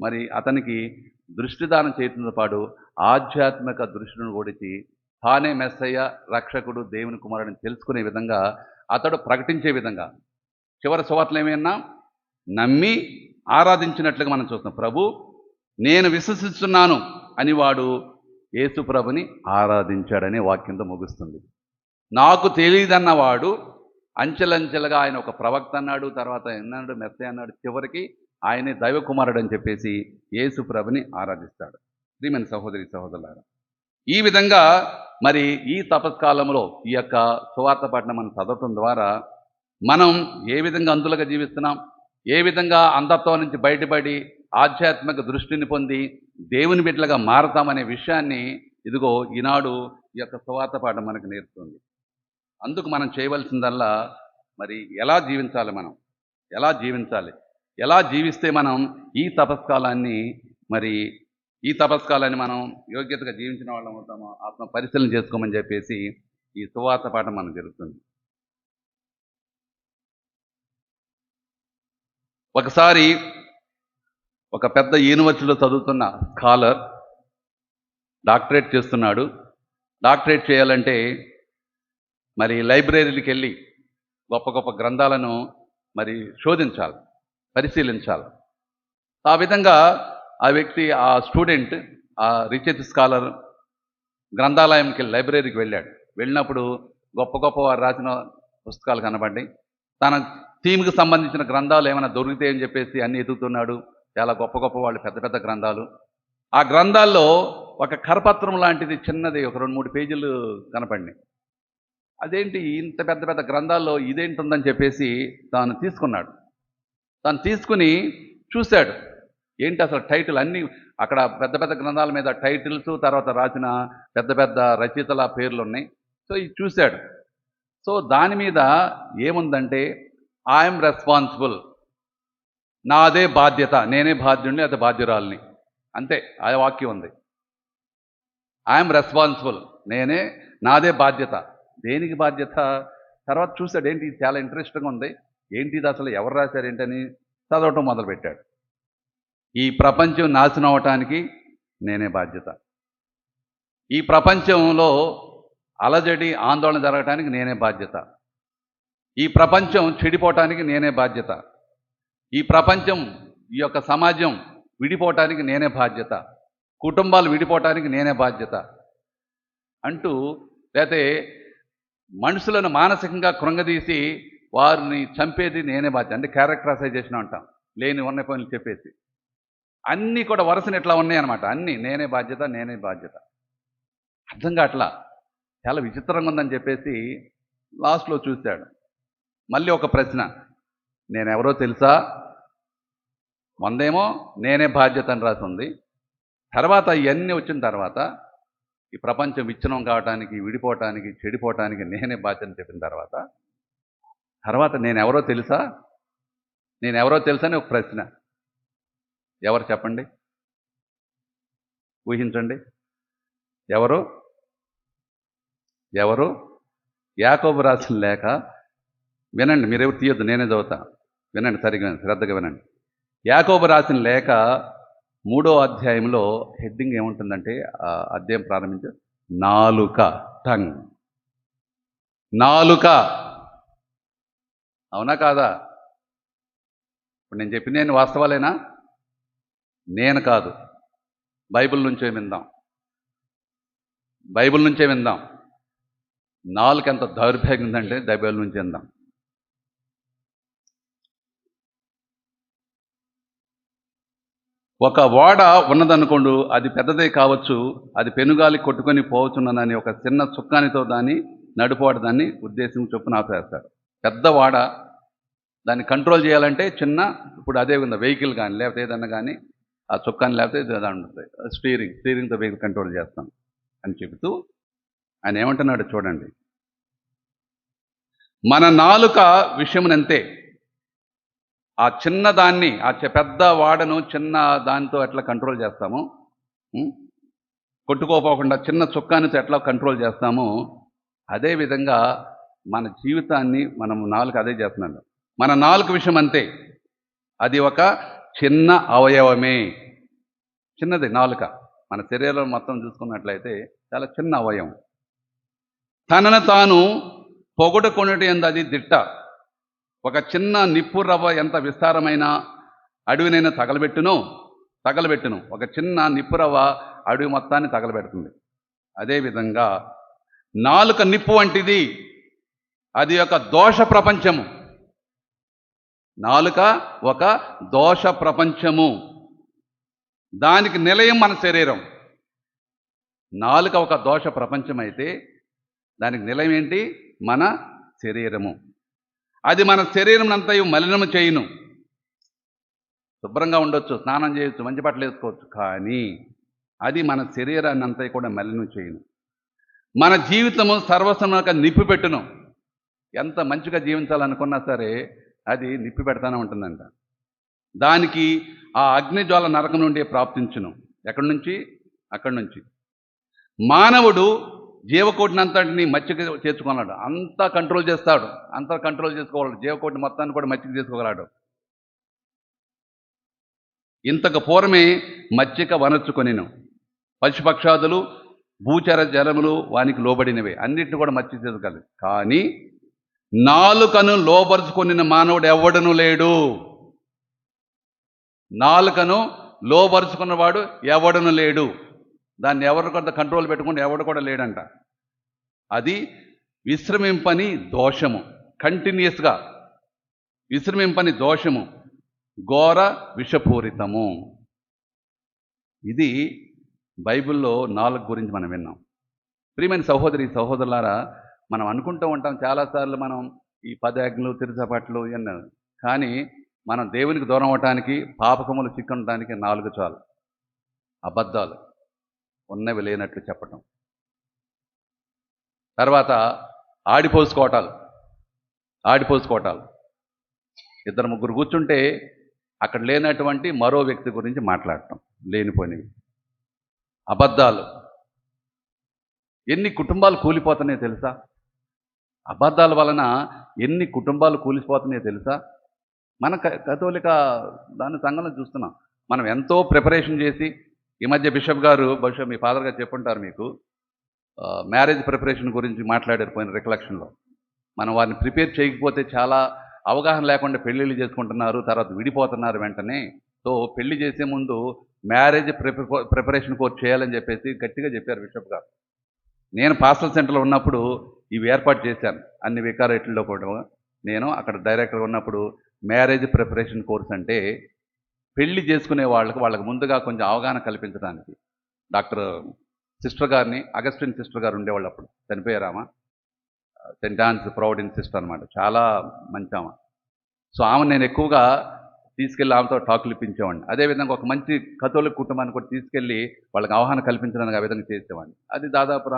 మరి అతనికి దృష్టిదానం చేయడంతో పాటు ఆధ్యాత్మిక దృష్టిని కూడిచి తానే మెస్సయ్య, రక్షకుడు, దేవుని కుమారుడిని తెలుసుకునే విధంగా అతడు ప్రకటించే విధంగా చివరి సువార్తలు ఏమైనా నమ్మి ఆరాధించినట్లుగా మనం చూస్తున్నాం. ప్రభు నేను విశ్వసిస్తున్నాను అని వాడు యేసు ప్రభుని ఆరాధించాడనే వాక్యంతో ముగుస్తుంది. నాకు తెలియదన్నవాడు అంచెలంచెలుగా ఆయన ఒక ప్రవక్త అన్నాడు, తర్వాత ఎన్నాడు మెస్సయ్య అన్నాడు, చివరికి ఆయనే దైవ కుమారుడు అని చెప్పేసి యేసు ప్రభుని ఆరాధిస్తాడు. ప్రియమైన సహోదరి సహోదరులారా, ఈ విధంగా మరి ఈ తపస్కాలంలో ఈ యొక్క సువార్త పఠనం మనం చదవటం ద్వారా మనం ఏ విధంగా అందులుగా జీవిస్తున్నాం, ఏ విధంగా అంధత్వం నుంచి బయటపడి ఆధ్యాత్మిక దృష్టిని పొంది దేవుని బిడ్డలుగా మారతామనే విషయాన్ని ఇదిగో ఈనాడు ఈ యొక్క సువార్త పాఠం మనకు నేర్పుతుంది. అందుకు మనం చేయవలసిందల్లా మరి ఎలా జీవించాలి, మనం ఎలా జీవిస్తే మనం ఈ తపస్కాలాన్ని మనం యోగ్యతగా జీవించిన వాళ్ళం అవుతామో ఆత్మ పరిశీలన చేసుకోమని చెప్పేసి ఈ సువార్త పాఠం మనకు జరుగుతుంది. ఒకసారి ఒక పెద్ద యూనివర్సిటీలో చదువుతున్న స్కాలర్ డాక్టరేట్ చేస్తున్నాడు. డాక్టరేట్ చేయాలంటే మరి లైబ్రరీకి వెళ్ళి గొప్ప గొప్ప గ్రంథాలను మరి శోధించాలి, పరిశీలించాలి. ఆ విధంగా ఆ వ్యక్తి, ఆ స్టూడెంట్, ఆ రీసెర్చ్ స్కాలర్ గ్రంథాలయంకి లైబ్రరీకి వెళ్ళాడు. వెళ్ళినప్పుడు గొప్ప గొప్ప వారు రాసిన పుస్తకాలు కనబడ్డాయి. తన థీమ్కి సంబంధించిన గ్రంథాలు ఏమైనా దొరుకుతాయని చెప్పేసి అన్ని ఎదుగుతున్నాడు. చాలా గొప్ప గొప్ప వాళ్ళు, పెద్ద పెద్ద గ్రంథాలు. ఆ గ్రంథాల్లో ఒక కరపత్రం లాంటిది చిన్నది ఒక 2-3 పేజీలు కనపడినాయి. అదేంటి ఇంత పెద్ద పెద్ద గ్రంథాల్లో ఇదేంటుందని చెప్పేసి తాను తీసుకుని చూశాడు. ఏంటి అసలు టైటిల్ అన్నీ అక్కడ పెద్ద పెద్ద గ్రంథాల మీద టైటిల్స్, తర్వాత రాసిన పెద్ద పెద్ద రచయితల పేర్లు ఉన్నాయి. సో ఇది చూశాడు. సో దాని మీద ఏముందంటే ఐఎమ్ రెస్పాన్సిబుల్, నాదే బాధ్యత, నేనే బాధ్యుడిని, అది బాధ్యురాలిని, అంతే ఆ వాక్యం ఉంది. ఐఎమ్ రెస్పాన్సిబుల్, నాదే బాధ్యత. దేనికి బాధ్యత? తర్వాత చూశాడు, ఏంటి ఇది చాలా ఇంట్రెస్టింగ్గా ఉంది, ఏంటి ఇది అసలు ఎవరు రాశారు ఏంటని చదవటం మొదలుపెట్టాడు. ఈ ప్రపంచం నాశనం అవటానికి నేనే బాధ్యత, ఈ ప్రపంచంలో అలజడి ఆందోళన జరగటానికి నేనే బాధ్యత, ఈ ప్రపంచం చెడిపోవటానికి నేనే బాధ్యత, ఈ ప్రపంచం, ఈ యొక్క సమాజం విడిపోవటానికి నేనే బాధ్యత, కుటుంబాలు విడిపోవటానికి నేనే బాధ్యత అంటూ లేకపోతే మనుషులను మానసికంగా కృంగదీసి వారిని చంపేది నేనే బాధ్యత. అంటే క్యారెక్టరైజేషన్ అంటాం, లేని ఉన్న పనులు చెప్పేసి. అన్నీ కూడా వరుసని ఇట్లా ఉన్నాయన్నమాట. అన్నీ నేనే బాధ్యత. అర్థం కావట్లా, చాలా విచిత్రంగా ఉందని చెప్పేసి లాస్ట్లో చూశాడు. మళ్ళీ ఒక ప్రశ్న, నేనెవరో తెలుసా? ముందేమో నేనే బాధ్యత అని రాసి ఉంది. తర్వాత ఇవన్నీ వచ్చిన తర్వాత ఈ ప్రపంచం విచ్ఛిన్నం కావటానికి, విడిపోవటానికి, చెడిపోవటానికి నేనే బాధ్యత అని చెప్పిన తర్వాత నేనెవరో తెలుసా అని ఒక ప్రశ్న. ఎవరు చెప్పండి, ఊహించండి. ఎవరు? యాకోబు రాసిన లేఖ. వినండి, మీరెవరు తీయొద్దు, నేనే చదువుతా. వినండి, సరిగ్గా శ్రద్ధగా వినండి. యాకోబు రాసిన లేఖ 3వ అధ్యాయంలో హెడ్డింగ్ ఏముంటుందంటే, ఆ అధ్యాయం ప్రారంభించే నాలుక, టంగ్. నాలుక, అవునా కాదా? ఇప్పుడు నేను చెప్పిన నేను వాస్తవాలేనా? నేను కాదు, బైబిల్ నుంచే విందాం. నాలుక ఎంత దౌర్భాగ్యం ఉందంటే బైబిల్ నుంచి విందాం. ఒక ఓడ ఉన్నదనుకోండు, అది పెద్దదే కావచ్చు, అది పెనుగాలి కొట్టుకొని పోవచ్చున్నదని ఒక చిన్న చుక్కానితో దాన్ని నడుపువాడు దాన్ని ఉద్దేశం చొప్పున ఆపేస్తాడు. పెద్ద ఓడ దాన్ని కంట్రోల్ చేయాలంటే చిన్న, ఇప్పుడు అదే ఉంది వెహికల్ కానీ లేకపోతే ఏదన్నా కానీ ఆ చుక్కాని లేకపోతే దాని ఉంటుంది స్టీరింగ్తో వెహికల్ కంట్రోల్ చేస్తాం అని చెబుతూ ఆయన ఏమంటున్నాడు చూడండి. మన నాలుక విషయమునంతే, ఆ చిన్నదాన్ని, పెద్ద వాడను చిన్న దానితో ఎట్లా కంట్రోల్ చేస్తాము, కొట్టుకోపోకుండా చిన్న చుక్కానితో ఎట్లా కంట్రోల్ చేస్తాము, అదేవిధంగా మన జీవితాన్ని మనం నాలుక అదే చేస్తున్నాడు. మన నాలుక విషయం అంతే, అది ఒక చిన్న అవయవమే. చిన్నది నాలుక, మన శరీరం మొత్తం చూసుకున్నట్లయితే చాలా చిన్న అవయవం. తనను తాను పొగడుకొనుట యందు అది దిట్ట. ఒక చిన్న నిప్పు రవ్వ ఎంత విస్తారమైన అడవినైనా తగలబెట్టును. ఒక చిన్న నిప్పు రవ్వ అడవి మొత్తాన్ని తగలబెడుతుంది. అదేవిధంగా నాలుక నిప్పు వంటిది, అది ఒక దోష ప్రపంచము. నాలుక ఒక దోష ప్రపంచము, దానికి నిలయం మన శరీరం. నాలుక ఒక దోష ప్రపంచం అయితే దానికి నిలయం ఏంటి? మన శరీరము. అది మన శరీరం అంతా మలినము చేయును. శుభ్రంగా ఉండొచ్చు, స్నానం చేయొచ్చు, మంచి బట్టలు వేసుకోవచ్చు, కానీ అది మన శరీరాన్ని అంతా కూడా మలినం చేయును. మన జీవితము సర్వస్వమునొక నిప్పు పెట్టును. ఎంత మంచిగా జీవించాలనుకున్నా సరే అది నిప్పి పెడతానే ఉంటుందంట. దానికి ఆ అగ్నిజ్వాల నరకం నుండి ప్రాప్తించును. ఎక్కడి నుంచి? అక్కడి నుంచి. మానవుడు జీవకోటినంతటిని మచ్చిక చేర్చుకున్నాడు, అంతా కంట్రోల్ చేస్తాడు, అంతా కంట్రోల్ చేసుకోగలడు, జీవకోటి మొత్తాన్ని కూడా మచ్చిక చేసుకోగలడు. ఇంతకు పూర్వమే మచ్చిక వనర్చుకొనిను, పశుపక్షాదులు భూచర జలములు వానికి లోబడినవి, అన్నిటిని కూడా మచ్చిక చేసుకోగలదు. కానీ నాలుకను లోబరుచుకొనిన మానవుడు ఎవడను లేడు. నాలుకను లోబరుచుకున్నవాడు ఎవడను లేడు. దాన్ని ఎవరు కొంత కంట్రోల్ పెట్టుకుని ఎవడు కూడా లేడంట. అది విశ్రమింపని దోషము, కంటిన్యూస్గా విశ్రమింపని దోషము, ఘోర విషపూరితము. ఇది బైబిల్లో నాలుక గురించి మనం విన్నాం. ప్రియమైన సహోదరులారా, మనం అనుకుంటూ ఉంటాం చాలాసార్లు మనం ఈ 10 ఆజ్ఞలు, తిరుసపట్లు ఇవన్నీ, కానీ మనం దేవునికి దూరం అవటానికి, పాపకములు చిక్కడానికి 4 చాలు. అబద్ధాలు, ఉన్నవి లేనట్లు చెప్పటం. తర్వాత ఆడిపోసుకోవటాలు. 2 3 కూర్చుంటే అక్కడ లేనటువంటి మరో వ్యక్తి గురించి మాట్లాడటం, లేనిపోయినవి. అబద్ధాలు. ఎన్ని కుటుంబాలు కూలిపోతున్నాయో తెలుసా? అబద్ధాల వలన ఎన్ని కుటుంబాలు కూలిపోతున్నాయో తెలుసా? మన కథోలిక దాని సంఘంలో చూస్తున్నాం. మనం ఎంతో ప్రిపరేషన్ చేసి, ఈ మధ్య బిషప్ గారు, బహుశా మీ ఫాదర్ గారు చెప్పుంటారు మీకు, మ్యారేజ్ ప్రిపరేషన్ గురించి మాట్లాడారు పోయిన రికలెక్షన్లో. మనం వారిని ప్రిపేర్ చేయకపోతే చాలా అవగాహన లేకుండా పెళ్ళిళ్ళు చేసుకుంటున్నారు, తర్వాత విడిపోతున్నారు వెంటనే. సో పెళ్లి చేసే ముందు మ్యారేజ్ ప్రిపరేషన్ కోర్స్ చేయాలని చెప్పేసి గట్టిగా చెప్పారు బిషప్ గారు. నేను పాస్టల్ సెంటర్లో ఉన్నప్పుడు ఇవి ఏర్పాటు చేశాను. అన్ని వికారేట్లలో కూడా నేను అక్కడ డైరెక్టర్గా ఉన్నప్పుడు మ్యారేజ్ ప్రిపరేషన్ కోర్స్ అంటే పెళ్లి చేసుకునే వాళ్ళకి ముందుగా కొంచెం అవగాహన కల్పించడానికి డాక్టర్ సిస్టర్ గారిని, అగస్టిన్ సిస్టర్ గారు ఉండేవాళ్ళు, అప్పుడు చనిపోయారామా, సెయింట్ ఆన్స్ ప్రౌడిన్ సిస్టర్ అనమాట, చాలా మంచి ఆమె. సో ఆమె నేను ఎక్కువగా తీసుకెళ్ళి ఆమెతో టాకులు ఇప్పించేవాడిని. అదేవిధంగా ఒక మంచి కథోలిక్ కుటుంబాన్ని కూడా తీసుకెళ్ళి వాళ్ళకి అవగాహన కల్పించడానికి ఆ విధంగా చేసేవాడిని. అది దాదాపు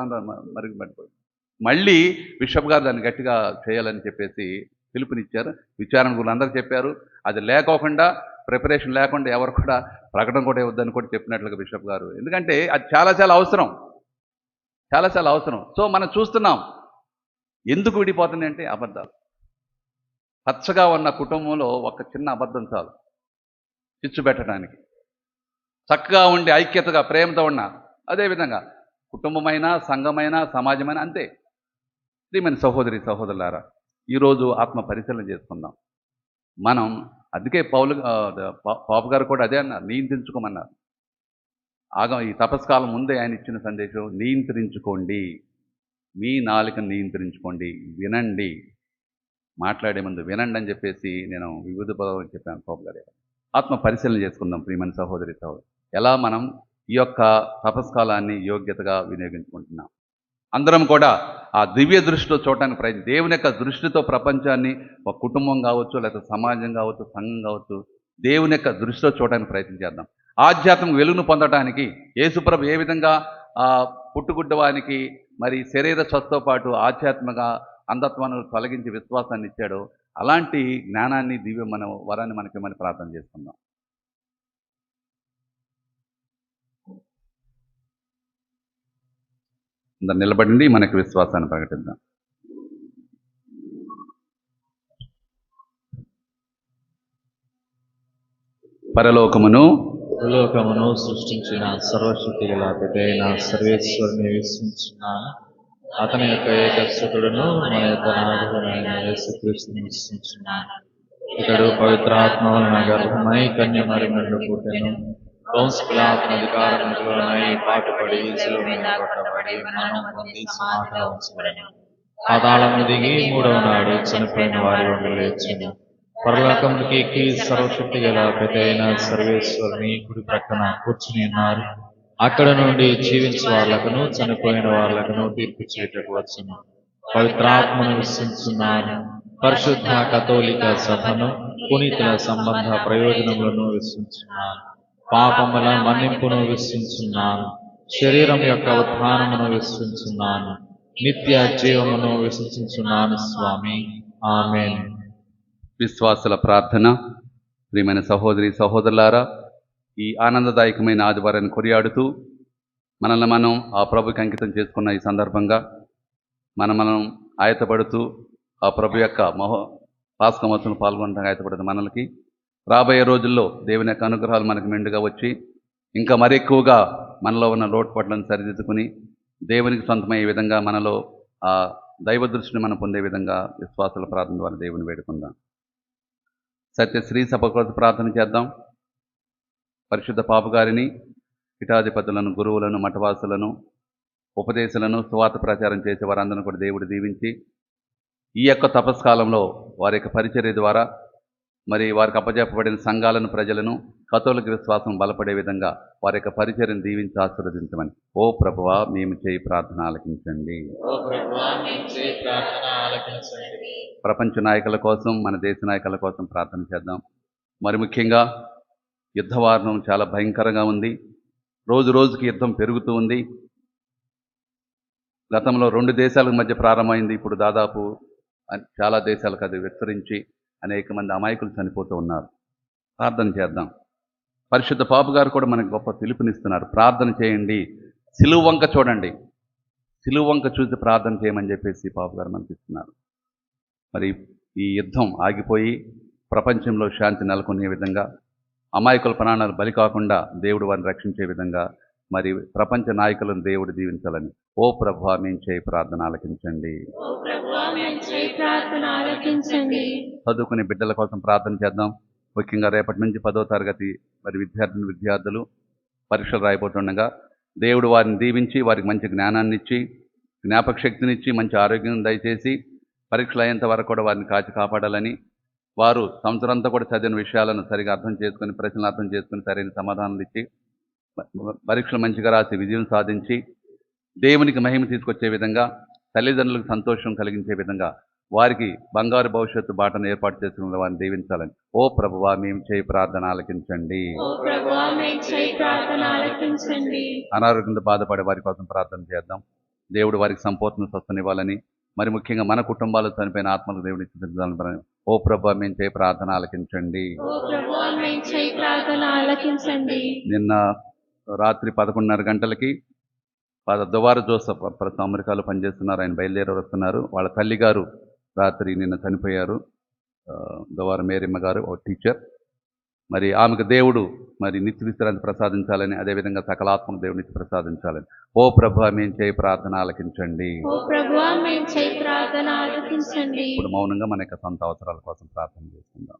మరుగుపడిపోయింది. మళ్ళీ బిషప్ గారు దాన్ని గట్టిగా చేయాలని చెప్పేసి పిలుపునిచ్చారు. విచారణ గురులు అందరూ చెప్పారు. అది లేకోకుండా, ప్రిపరేషన్ లేకుండా ఎవరు కూడా ప్రకటన కూడా ఇవ్వద్దని కూడా చెప్పినట్లుగా బిషప్ గారు. ఎందుకంటే అది చాలా చాలా అవసరం, చాలా చాలా అవసరం. సో మనం చూస్తున్నాం ఎందుకు విడిపోతుంది అంటే అబద్ధాలు. పచ్చగా ఉన్న కుటుంబంలో ఒక చిన్న అబద్ధం చాలు చిచ్చు పెట్టడానికి. చక్కగా ఉండి ఐక్యతగా ప్రేమతో ఉన్న, అదేవిధంగా కుటుంబమైనా, సంఘమైనా, సమాజమైనా అంతే. ప్రియమైన సహోదరి సహోదరులారా, ఈరోజు ఆత్మ పరిశీలన చేసుకుందాం మనం. అందుకే పాపు గారు కూడా అదే అన్నారు, నియంత్రించుకోమన్నారు. ఈ తపస్కాలం ముందే ఆయన ఇచ్చిన సందేశం, నియంత్రించుకోండి, మీ నాలుకను నియంత్రించుకోండి, వినండి, మాట్లాడే ముందు వినండి అని చెప్పేసి నేను వివిధ పదాలు చెప్పాను పాపు గారు. ఆత్మ పరిశీలన చేసుకుందాం ప్రియమైన సహోదరి సహోదరు, ఎలా మనం ఈ యొక్క తపస్కాలాన్ని యోగ్యతగా వినియోగించుకుంటున్నాం. అందరం కూడా ఆ దివ్య దృష్టితో చూడటానికి ప్రయత్నం, దేవుని యొక్క దృష్టితో ప్రపంచాన్ని, ఒక కుటుంబం కావచ్చు, లేకపోతే సమాజం కావచ్చు, సంఘం కావచ్చు, దేవుని యొక్క దృష్టితో చూడటానికి ప్రయత్నం చేద్దాం. ఆధ్యాత్మిక వెలుగును పొందడానికి యేసుప్రభు ఏ విధంగా పుట్టుగుడ్డవానికి మరి శరీర స్వస్థతో పాటు ఆధ్యాత్మిక అంధత్వాన్ని తొలగించి విశ్వాసాన్ని ఇచ్చాడో, అలాంటి జ్ఞానాన్ని, దివ్య వరాన్ని మనకి ప్రార్థన చేసుకుందాం. అందరు నిలబడింది, మనకి విశ్వాసాన్ని ప్రకటిద్దాం. పరలోకమును సృష్టించిన సర్వశక్తి గల పెద్దయిన సర్వేశ్వరుని విశ్వసించున్నాను. అతని యొక్క ఏకసుతుడును మన యొక్క నాథుడైన యేసుక్రీస్తుని విశ్వసించున్నాను. ఇతడు పవిత్రాత్మ వలన గర్భమై కన్య మరియను పుట్టెను. అతని అధికారములై పాటుపడి శిలువ మీద కొట్టబడి మరణం పొంది సమాధిలో ఉంచబడెను. పాతాళము దిగి మూడవ నాడు చనిపోయిన వారి నుండి లేచెను. పరలోకమునికి ఎక్కి సర్వశక్తి గల పెద్దయిన సర్వేశ్వరుని కుడి ప్రక్కన కూర్చుని ఉన్నారు. అక్కడ నుండి జీవించే వాళ్ళకును చనిపోయిన వాళ్ళకును తీర్పు చేయుటకు వచ్చును. పవిత్రాత్మను విశ్వసించున్నాను. పరిశుద్ధ కథోలిక సభను, పునీతుల సంబంధ ప్రయోజనములను విశ్వసించున్నాను. పాపముల మన్నింపును విశ్వసించున్నాను. శరీరం యొక్క ఉత్థానమును విశ్వసించున్నాను. నిత్య జీవమును విశ్వసించున్నాను స్వామి. ఆమేన్. విశ్వాసుల ప్రార్థన. ప్రియమైన సహోదరి సహోదరులారా, ఈ ఆనందదాయకమైన ఆదివారాన్ని కొనియాడుతూ మనల్ని మనం ఆ ప్రభుకి అంకితం చేసుకున్న ఈ సందర్భంగా మనం ఆయతపడుతూ ఆ ప్రభు యొక్క పాస్కమోత్సవంలో పాల్గొనడానికి ఆయతపడుతూ మనలకి రాబోయే రోజుల్లో దేవుని యొక్క అనుగ్రహాలు మనకు మెండుగా వచ్చి ఇంకా మరి ఎక్కువగా మనలో ఉన్న లోటుపాట్లను సరిదిద్దుకుని దేవునికి సొంతమయ్యే విధంగా మనలో ఆ దైవ దృష్టిని మనం పొందే విధంగా విశ్వాసుల ప్రార్థన ద్వారా దేవుని వేడుకుందాం. సత్యశ్రీ సభ కొరకు ప్రార్థన చేద్దాం. పరిశుద్ధ పాపు గారిని, పీఠాధిపతులను, గురువులను, మఠవాసులను, ఉపదేశాలను, సువార్త ప్రచారం చేసే వారందరినీ కూడా దేవుడు దీవించి ఈ యొక్క తపస్కాలంలో వారి యొక్క పరిచర్య ద్వారా మరి వారికి అప్పజెప్పబడిన సంఘాలను, ప్రజలను కథోలిక విశ్వాసం బలపడే విధంగా వారి యొక్క పరిచర్యను దీవించి ఆశీర్వదించమని ఓ ప్రభువా మేము చేయి ప్రార్థన ఆలకించండి. ప్రపంచ నాయకుల కోసం, మన దేశ నాయకుల కోసం ప్రార్థన చేద్దాం. మరి ముఖ్యంగా యుద్ధ వారణం చాలా భయంకరంగా ఉంది. రోజు రోజుకి యుద్ధం పెరుగుతూ ఉంది. గతంలో 2 దేశాల మధ్య ప్రారంభమైంది. ఇప్పుడు దాదాపు చాలా దేశాలకు అది విస్తరించి అనేక మంది అమాయకులు చనిపోతూ ఉన్నారు. ప్రార్థన చేద్దాం. పరిశుద్ధ పాపు గారు కూడా మనకు గొప్ప పిలుపునిస్తున్నారు. ప్రార్థన చేయండి, సిలువ వంక చూడండి, సిలువ వంక చూసి ప్రార్థన చేయమని చెప్పేసి పాపు గారు మనకి ఇస్తున్నారు. మరి ఈ యుద్ధం ఆగిపోయి ప్రపంచంలో శాంతి నెలకొనే విధంగా, అమాయకుల ప్రాణాలు బలి కాకుండా దేవుడు వారిని రక్షించే విధంగా మరి ప్రపంచ నాయకులను దేవుడు దీవించాలని ఓ ప్రభువా మేము చేయి ప్రార్థన ఆలకించండి. చదువుకునే బిడ్డల కోసం ప్రార్థన చేద్దాం. ముఖ్యంగా రేపటి నుంచి 10వ తరగతి మరి విద్యార్థులు పరీక్షలు రాయబోతుండగా దేవుడు వారిని దీవించి వారికి మంచి జ్ఞానాన్ని ఇచ్చి జ్ఞాపక శక్తినిచ్చి మంచి ఆరోగ్యం దయచేసి పరీక్షలు అయ్యేంత వరకు కూడా వారిని కాపాడాలని, వారు సంవత్సరం అంతా కూడా చదివిన విషయాలను సరిగా అర్థం చేసుకుని, ప్రశ్నలు అర్థం చేసుకుని సరైన సమాధానాలు ఇచ్చి పరీక్షలు మంచిగా రాసి విజయం సాధించి దేవునికి మహిమ తీసుకొచ్చే విధంగా, తల్లిదండ్రులకు సంతోషం కలిగించే విధంగా వారికి బంగారు భవిష్యత్తు బాటను ఏర్పాటు చేసుకున్న వారిని దీవించాలని. ఓ ప్రభువా, మేము చేయి ప్రార్థన ఆలకించండి. అనారోగ్యంతో బాధపడే వారి కోసం ప్రార్థన చేద్దాం. దేవుడు వారికి సంపూర్ణ స్వస్థనివ్వాలని, మరి ముఖ్యంగా మన కుటుంబాలు చనిపోయిన ఆత్మలకు దేవుడిని స్థుతించాలని. ఓ ప్రభువా, మేము చేయి ప్రార్థన ఆలకించండి. నిన్న రాత్రి 11:30 గంటలకి దువార జోసఫ్ ప్రస్తుతం అమెరికాలో పనిచేస్తున్నారు, ఆయన బయలుదేరి వస్తున్నారు. వాళ్ళ తల్లిగారు రాత్రి నిన్న చనిపోయారు. దువార మేరమ్మ గారు, ఓ టీచర్. మరి ఆమెకు దేవుడు మరి నిత్య విశ్రాంతి ప్రసాదించాలని, అదేవిధంగా సకలాత్మకు దేవుడు నిత్య ప్రసాదించాలని. ఓ ప్రభువా, మేము చేయి ప్రార్థన ఆలకించండి. ఇప్పుడు మౌనంగా మన యొక్క సొంత అవసరాల కోసం ప్రార్థన చేసుకుందాం.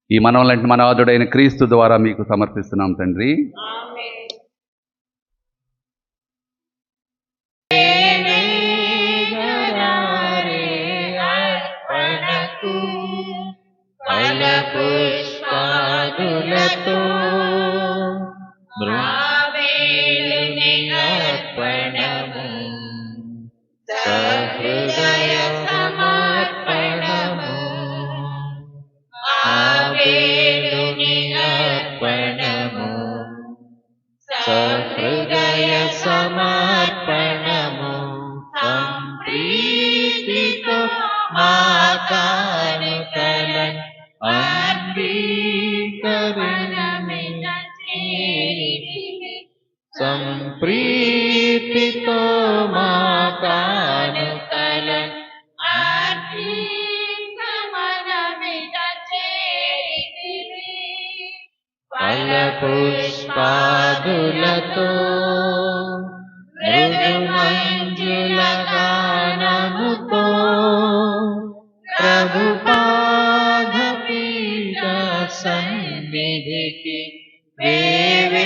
ఈ మనవలంటి మనవాదుడైన క్రీస్తు ద్వారా మీకు సమర్పిస్తున్నాం తండ్రి. సహృదయ సమర్పణము సంప్రీతితో మా కానుకలను సంప్రీతితో మా కానుకలను ఫల పుష్పాదులతో మృదు మంజుల గానముతో ప్రభు పాదపీఠ సన్నిధికి వేవేగరారే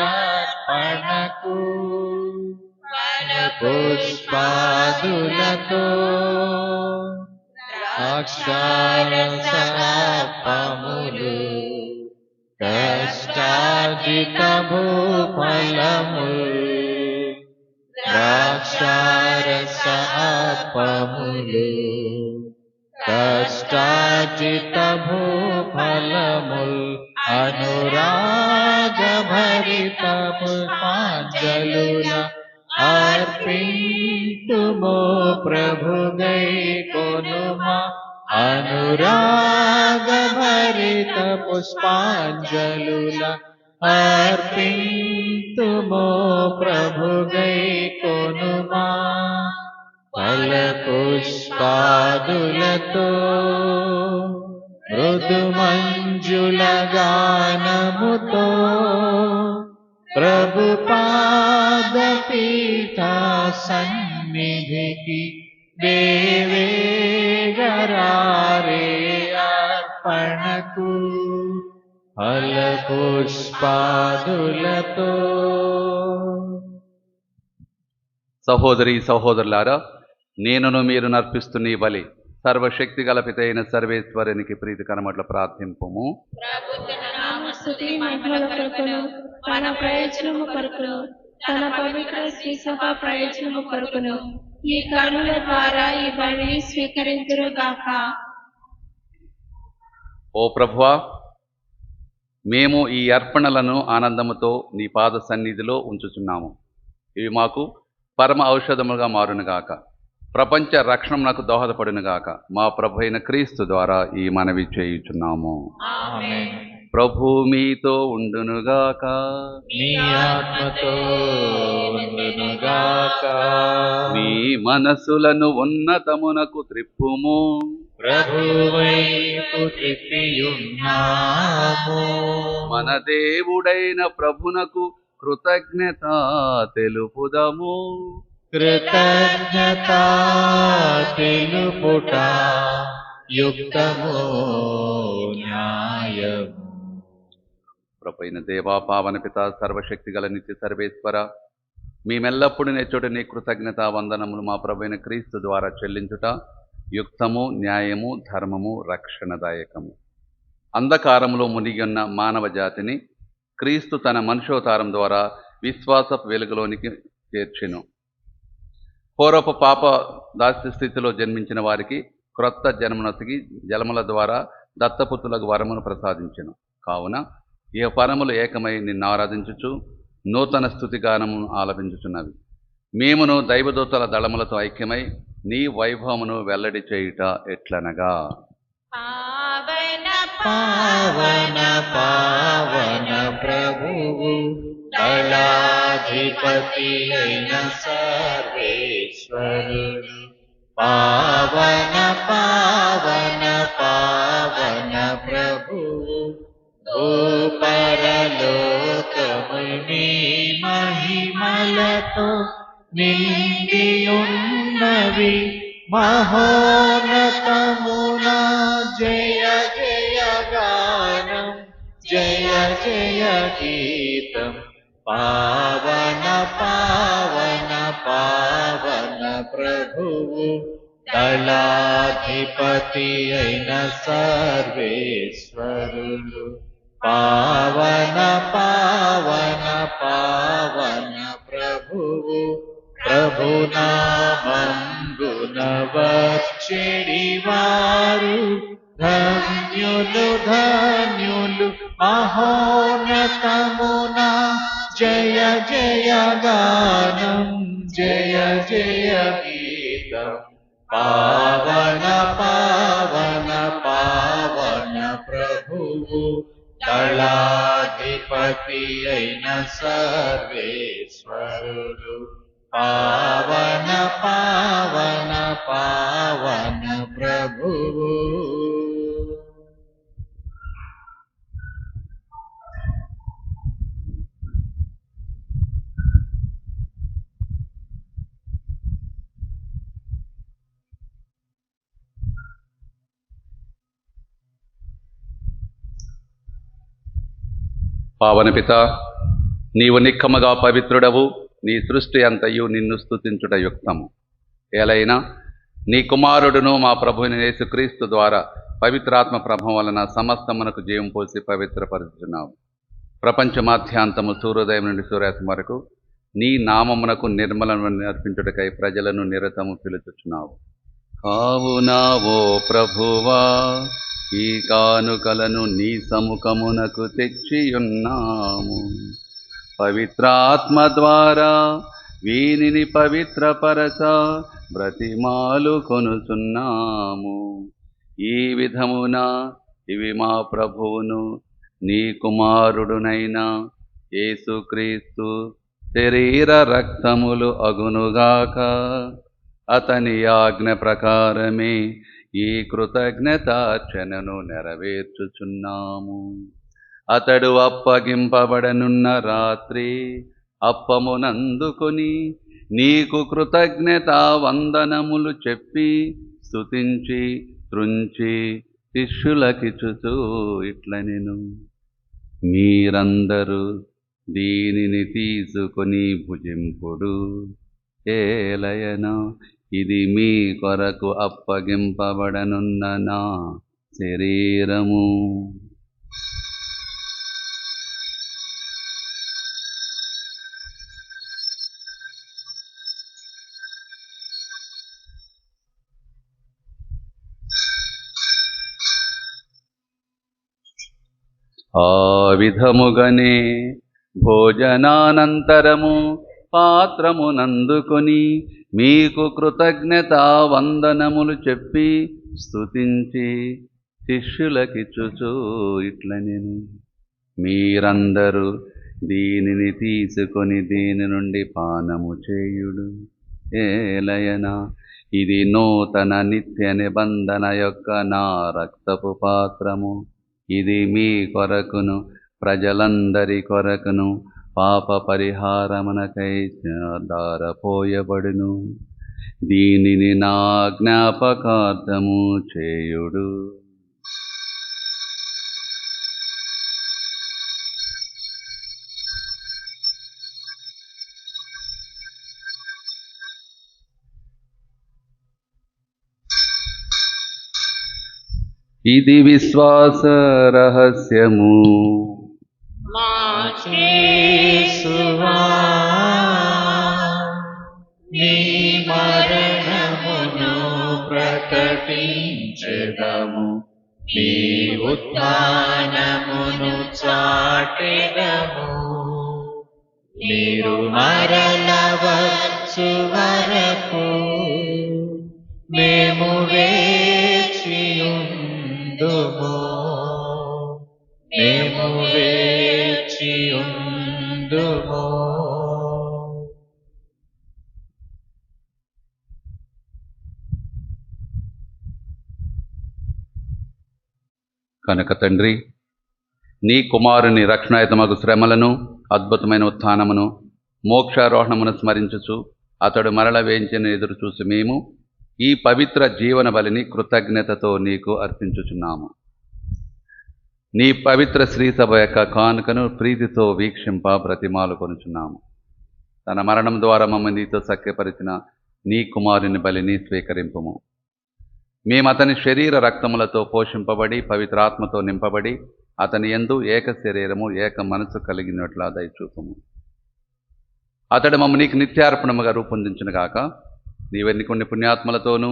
అర్పణకు. ఫల పుష్పాదులతో అక్షరసపములు కష్టాజిత భూఫలములు ద్రాక్షారస అప్పములు కష్టాజిత భూఫలములు అనురాగ భరిత పుష్పాంజలుల అర్పింతుమో ప్రభుగై కొనుమా. అనురాగ భరిత పుష్పాంజలుల అర్పింతుమో ప్రభుగై కొనుమా. ఫల పుష్పాదులతో మృదు మంజుల గానముతో ప్రభు పాదపీఠ సన్నిధికి వేవేగరారే అర్పణకు. ఫల పుష్పాదులతో. సహోదరి సహోదరులారా, నేనును మీరు నర్పిస్తున్న ఈ బలి సర్వశక్తి గల పితైన సర్వేశ్వరునికి ప్రీతికరమట్ల ప్రార్థింపుము. మన ప్రయోజనము కొరకును తన పవిత్ర శ్రీ సభ ప్రయోజనము కొరకును ఈ కరుణల ద్వారా ఈ బలి స్వీకరించురు గాక. ఓ ప్రభువా, మేము ఈ అర్పణలను ఆనందముతో నీ పాద సన్నిధిలో ఉంచుచున్నాము. ఇవి మాకు పరమ ఔషధముగా మారునుగాక, ప్రపంచ రక్షణకు దోహదపడునుగాక. మా ప్రభు అయిన క్రీస్తు ద్వారా ఈ మనవి చేయుచున్నాము. ఆమేన్. ప్రభు మీతో ఉండునుగాక, నీ ఆత్మతో ఉండునుగాక. మీ మనసులను ఉన్నతమునకు త్రిప్పుము, ప్రభువైపు త్రిప్పియున్నాము. మన దేవుడైన ప్రభునకు కృతజ్ఞత తెలుపుదము. కృతజ్ఞత తెలుపుట యుక్తము న్యాయము. ప్రభైన దేవా, పావన పిత, సర్వశక్తి గల నిత్య సర్వేశ్వర, మేమెల్లప్పుడూ నేర్చోట నీ కృతజ్ఞత వందనములు మా ప్రభైన క్రీస్తు ద్వారా చెల్లించుట యుక్తము, న్యాయము, ధర్మము, రక్షణదాయకము. అంధకారములో మునిగి ఉన్న మానవ జాతిని క్రీస్తు తన మనుషోతారం ద్వారా విశ్వాసపు వెలుగులోనికి చేర్చెను. పూర్వపు పాప దాస్య స్థితిలో జన్మించిన వారికి క్రొత్త జన్మనొసగి జలముల ద్వారా దత్తపుత్రులకు వరమును ప్రసాదించెను. కావున ఈ పరములు ఏకమై నిన్ను ఆరాధించుచు నూతన స్తుతిగానమును ఆలపించుచున్నవి. మేమును దైవదూతల దళములతో ఐక్యమై నీ వైభవమును వెల్లడి చేయుట ఎట్లనగా, పావన పావన పావన ప్రభువు దళాధిపతి అయిన సర్వేశ్వరుడు. పావన పావన పావన ప్రభువు పరలోకముని మహిమలతో నిండి ఉన్నవి. మహోన్నతమున జయ జయ గానం, జయ జయ గీతం. పావన పావన పావన ప్రభువు దళాధిపతి అయిన సర్వేశ్వరుడు. పావన పావన పావన ప్రభువు ప్రభునామంబున వచ్చెడి వారు ధన్యులు ధన్యులు. మహోన్నతమున జయ జయ గానం, జయ జయ గీతం. పావన పావన పావన ప్రభువు దళాధిపతి అయిన సర్వేశ్వరుడు. పావన పావన పావన ప్రభువు. పావన పిత, నీవు నిక్కముగా పవిత్రుడవు. నీ సృష్టి అంతయు నిన్ను స్తుతించుట యుక్తము. ఏలైనా నీ కుమారుడును మా ప్రభువుని యేసుక్రీస్తు ద్వారా పవిత్రాత్మ ప్రభావం వలన సమస్తమునకు జీవం పోసి పవిత్రపరుచున్నావు. ప్రపంచమాధ్యాంతము సూర్యోదయం నుండి సూర్యాస్తం వరకు నీ నామమునకు నిర్మలను అర్పించుటకై ప్రజలను నిరతము పిలుచుచున్నావు. కావున ఓ ప్రభువా, ఈ కానుకలను నీ సముఖమునకు తెచ్చియున్నాము. పవిత్రాత్మ ద్వారా వీనిని పవిత్రపరచ బ్రతిమాలు కొనుచున్నాము. ఈ విధమున ఇవి మా ప్రభువును నీ కుమారుడునైన యేసుక్రీస్తు శరీర రక్తములు అగునుగాక. అతని ఆజ్ఞ ప్రకారమే ఈ కృతజ్ఞతార్చనను నెరవేర్చుచున్నాము. అతడు అప్పగింపబడనున్న రాత్రి అప్పమునందుకొని నీకు కృతజ్ఞతా వందనములు చెప్పి స్తుతించి త్రుంచి శిష్యులకిచ్చుచూ ఇట్లనెను, మీరందరూ దీనిని తీసుకొని భుజింపుడు. ఏలయన ఇది మీ కొరకు అప్పగింపబడనున్న నా శరీరము. ఆ విధముగనే భోజనానంతరము పాత్రమునందుకొని మీకు కృతజ్ఞతా వందనములు చెప్పి స్తుతించి శిష్యులకిచ్చుచూ ఇట్లనెను, మీరందరూ దీనిని తీసుకొని దీని నుండి పానము చేయుడు. ఏలయన ఇది నూతన నిత్య నిబంధన యొక్క నా రక్తపు పాత్రము. ఇది మీ కొరకును ప్రజలందరి కొరకును పాప పరిహారమునకై దారపోయబడును. దీనిని నా జ్ఞాపకార్థము చేయుడు. ఇది విశ్వాస రహస్యము. యేసువా నీ మరణమును ప్రకటించెదము, నీ ఉత్థానమును చాటెదము. మీరు మరల వచ్చు వరకు మేము వేచియుందుము, మేము వేచియుందుము. కనుక తండ్రి, నీ కుమారుని రక్షణాయుతమగు శ్రమలను, అద్భుతమైన ఉత్థానమును, మోక్షారోహణమును స్మరించుచు అతడు మరల వేంచిన ఎదురు చూసి మేము ఈ పవిత్ర జీవన బలిని కృతజ్ఞతతో నీకు అర్పించుచున్నాము. నీ పవిత్ర శ్రీసభ యొక్క కానుకను ప్రీతితో వీక్షింప బ్రతిమాలు కొనుచున్నాము. తన మరణం ద్వారా మమ్మల్ని నీతో సఖ్యపరిచిన నీ కుమారుని బలిని స్వీకరింపుము. మేము అతని శరీర రక్తములతో పోషింపబడి పవిత్రాత్మతో నింపబడి అతని యందు ఏక శరీరము ఏక మనసు కలిగినట్లా దయచూపము. అతడు మమ్మ నీకు నిత్యార్పణముగా రూపొందించునుగాక. నీవెన్ని కొన్ని పుణ్యాత్మలతోనూ,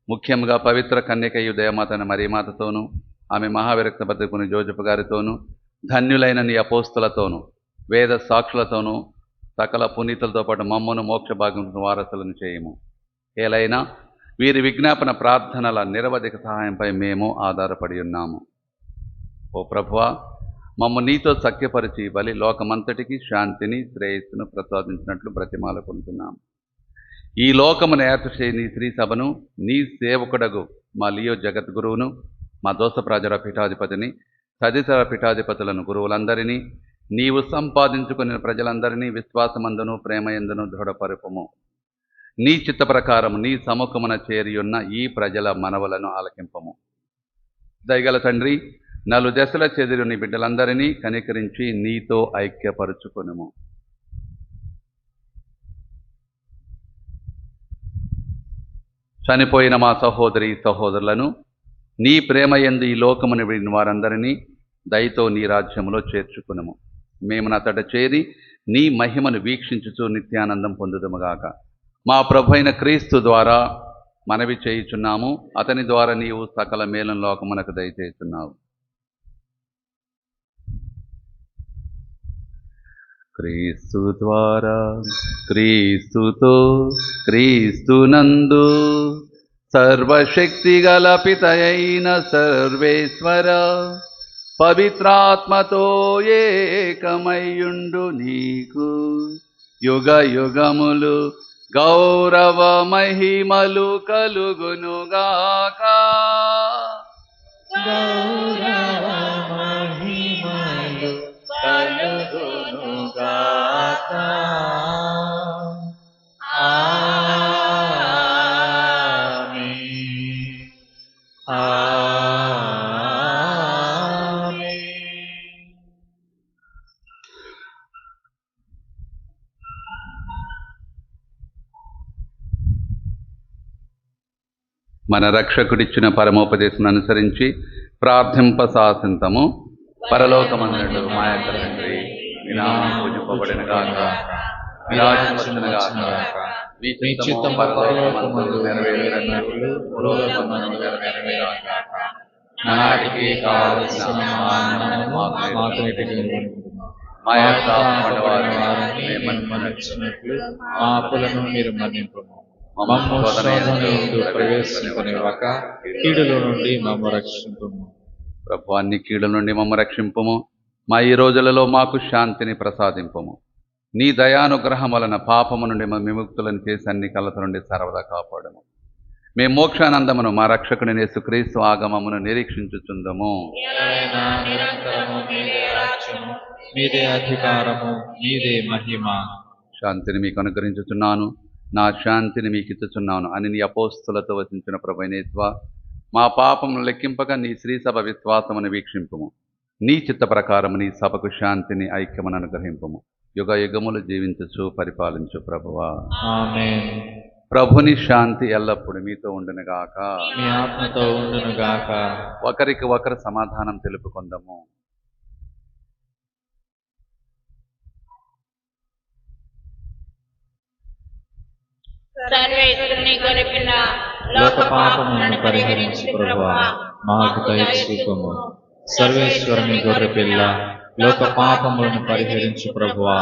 ముఖ్యంగా పవిత్ర కన్యకయు దయమాతన మరీమాతతోనూ, ఆమె మహావిరక్త బతుకుని జోజపు గారితోనూ, ధన్యులైన నీ అపోస్తులతోనూ, వేద సాక్షులతోనూ, సకల పునీతులతో పాటు మమ్మను మోక్ష భాగం వారసులను చేయము. ఏలైనా వీరి విజ్ఞాపన ప్రార్థనల నిరవధిక సహాయంపై మేము ఆధారపడి ఉన్నాము. ఓ ప్రభువా, మమ్మ నీతో సఖ్యపరిచి బలి లోకమంతటికి శాంతిని, శ్రేయస్సును ప్రసాదించినట్లు బ్రతిమాలకుంటున్నాము. ఈ లోకమును ఏర్పచే నీ శ్రీ సభను, నీ సేవకుడగు మా లియో జగద్గురువును, మా దోసప్రాజర పీఠాధిపతిని, తదితర పీఠాధిపతులను, గురువులందరినీ, నీవు సంపాదించుకుని ప్రజలందరినీ విశ్వాసమందును ప్రేమయందును దృఢపరుపము. నీ చిత్త ప్రకారం నీ సముఖమున చేరియున్న ఈ ప్రజల మనవలను ఆలకింపము. దయగల తండ్రి, నలు దశల చెదిరు నీ బిడ్డలందరినీ కనికరించి నీతో ఐక్యపరుచుకొనుము. చనిపోయిన మా సహోదరి సహోదరులను నీ ప్రేమయందు ఈ లోకమును విడిన వారందరినీ దయతో నీ రాజ్యములో చేర్చుకునుము. మేము నతట చేరి నీ మహిమను వీక్షించుచు నిత్యానందం పొందుదుముగాక. మా ప్రభు అయిన క్రీస్తు ద్వారా మనవి చేయుచున్నాము. అతని ద్వారా నీవు సకల మేలును లోకమునకు దయచేస్తున్నావు. క్రీస్తు ద్వారా, క్రీస్తుతో, క్రీస్తునందు సర్వశక్తి గల పితయైన సర్వేశ్వర పవిత్రాత్మతో ఏకమయ్యుండు నీకు యుగ యుగములు గౌరవ మహిమలు కలుగునుగాక. గౌరవ మహిమలు కలుగునుగాక. ఆమేన్. ఆమేన్. మన రక్షకుడిచ్చిన పరమోపదేశం అనుసరించి ప్రార్థింపసాసింతము. పరలోకమందుడు మా యొక్క తండ్రి, నీ నామం పూజింపబడిన గాక, నీ రాజ్యం వచ్చును గాక, నీ చిత్తము పరలోకమందు నెరవేరినట్లు భూలోకమందు నెరవేరుగాక. నాటికి కావలసిన ఆహారము మాకు నేటికి మా యొక్క అపరాధములను మేము మన్నించినట్లు మా అప్పులను మీరు మన్నింపుము. మమ్ము శోధనయందు ప్రవేశింపనివ్వక కీడుల నుండి మమ్ము రక్షింపుము. ప్రభు, అన్ని కీడుల నుండి మమ్మ రక్షింపుము. మా ఈ రోజులలో మాకు శాంతిని ప్రసాదింపుము. నీ దయానుగ్రహం వలన పాపము నుండి విముక్తులను చేసి అన్ని కలత నుండి సర్వదా కాపాడము. మేము మోక్షానందమును మా రక్షకుని యేసుక్రీస్తు ఆగమమును నిరీక్షించుచుందము. ఏలైనా నిరంతరము మీదే రాజ్యము, మీదే అధికారము, మీదే మహిమ. శాంతిని మీకు అనుగ్రహించుచున్నాను, నా శాంతిని మీకు ఇచ్చుచున్నాను అని నీ అపోస్తులతో వసించిన ప్రభువైనేశ్వా, మా పాపమును లెక్కింపక నీ శ్రీసభ విశ్వాసమును వీక్షింపుము. నీ చిత్త ప్రకారము నీ సభకు శాంతిని, ఐక్యమును అనుగ్రహింపుము. యుగ యుగములు జీవించుచు పరిపాలించు ప్రభువా. ఆమేన్. ప్రభుని శాంతి ఎల్లప్పుడూ మీతో ఉండునుగాక. మీ ఆత్మతో ఉండును గాక. ఒకరికి ఒకరు సమాధానం తెలుపుకుందాము. సర్వేశ్వరుని గొర్రెపిల్ల లోక పాపములను పరిహరించు ప్రభువా, మాకు దయచూపుము. సర్వేశ్వరుని గొర్రెపిల్ల లోక పాపములను పరిహరించు ప్రభువా,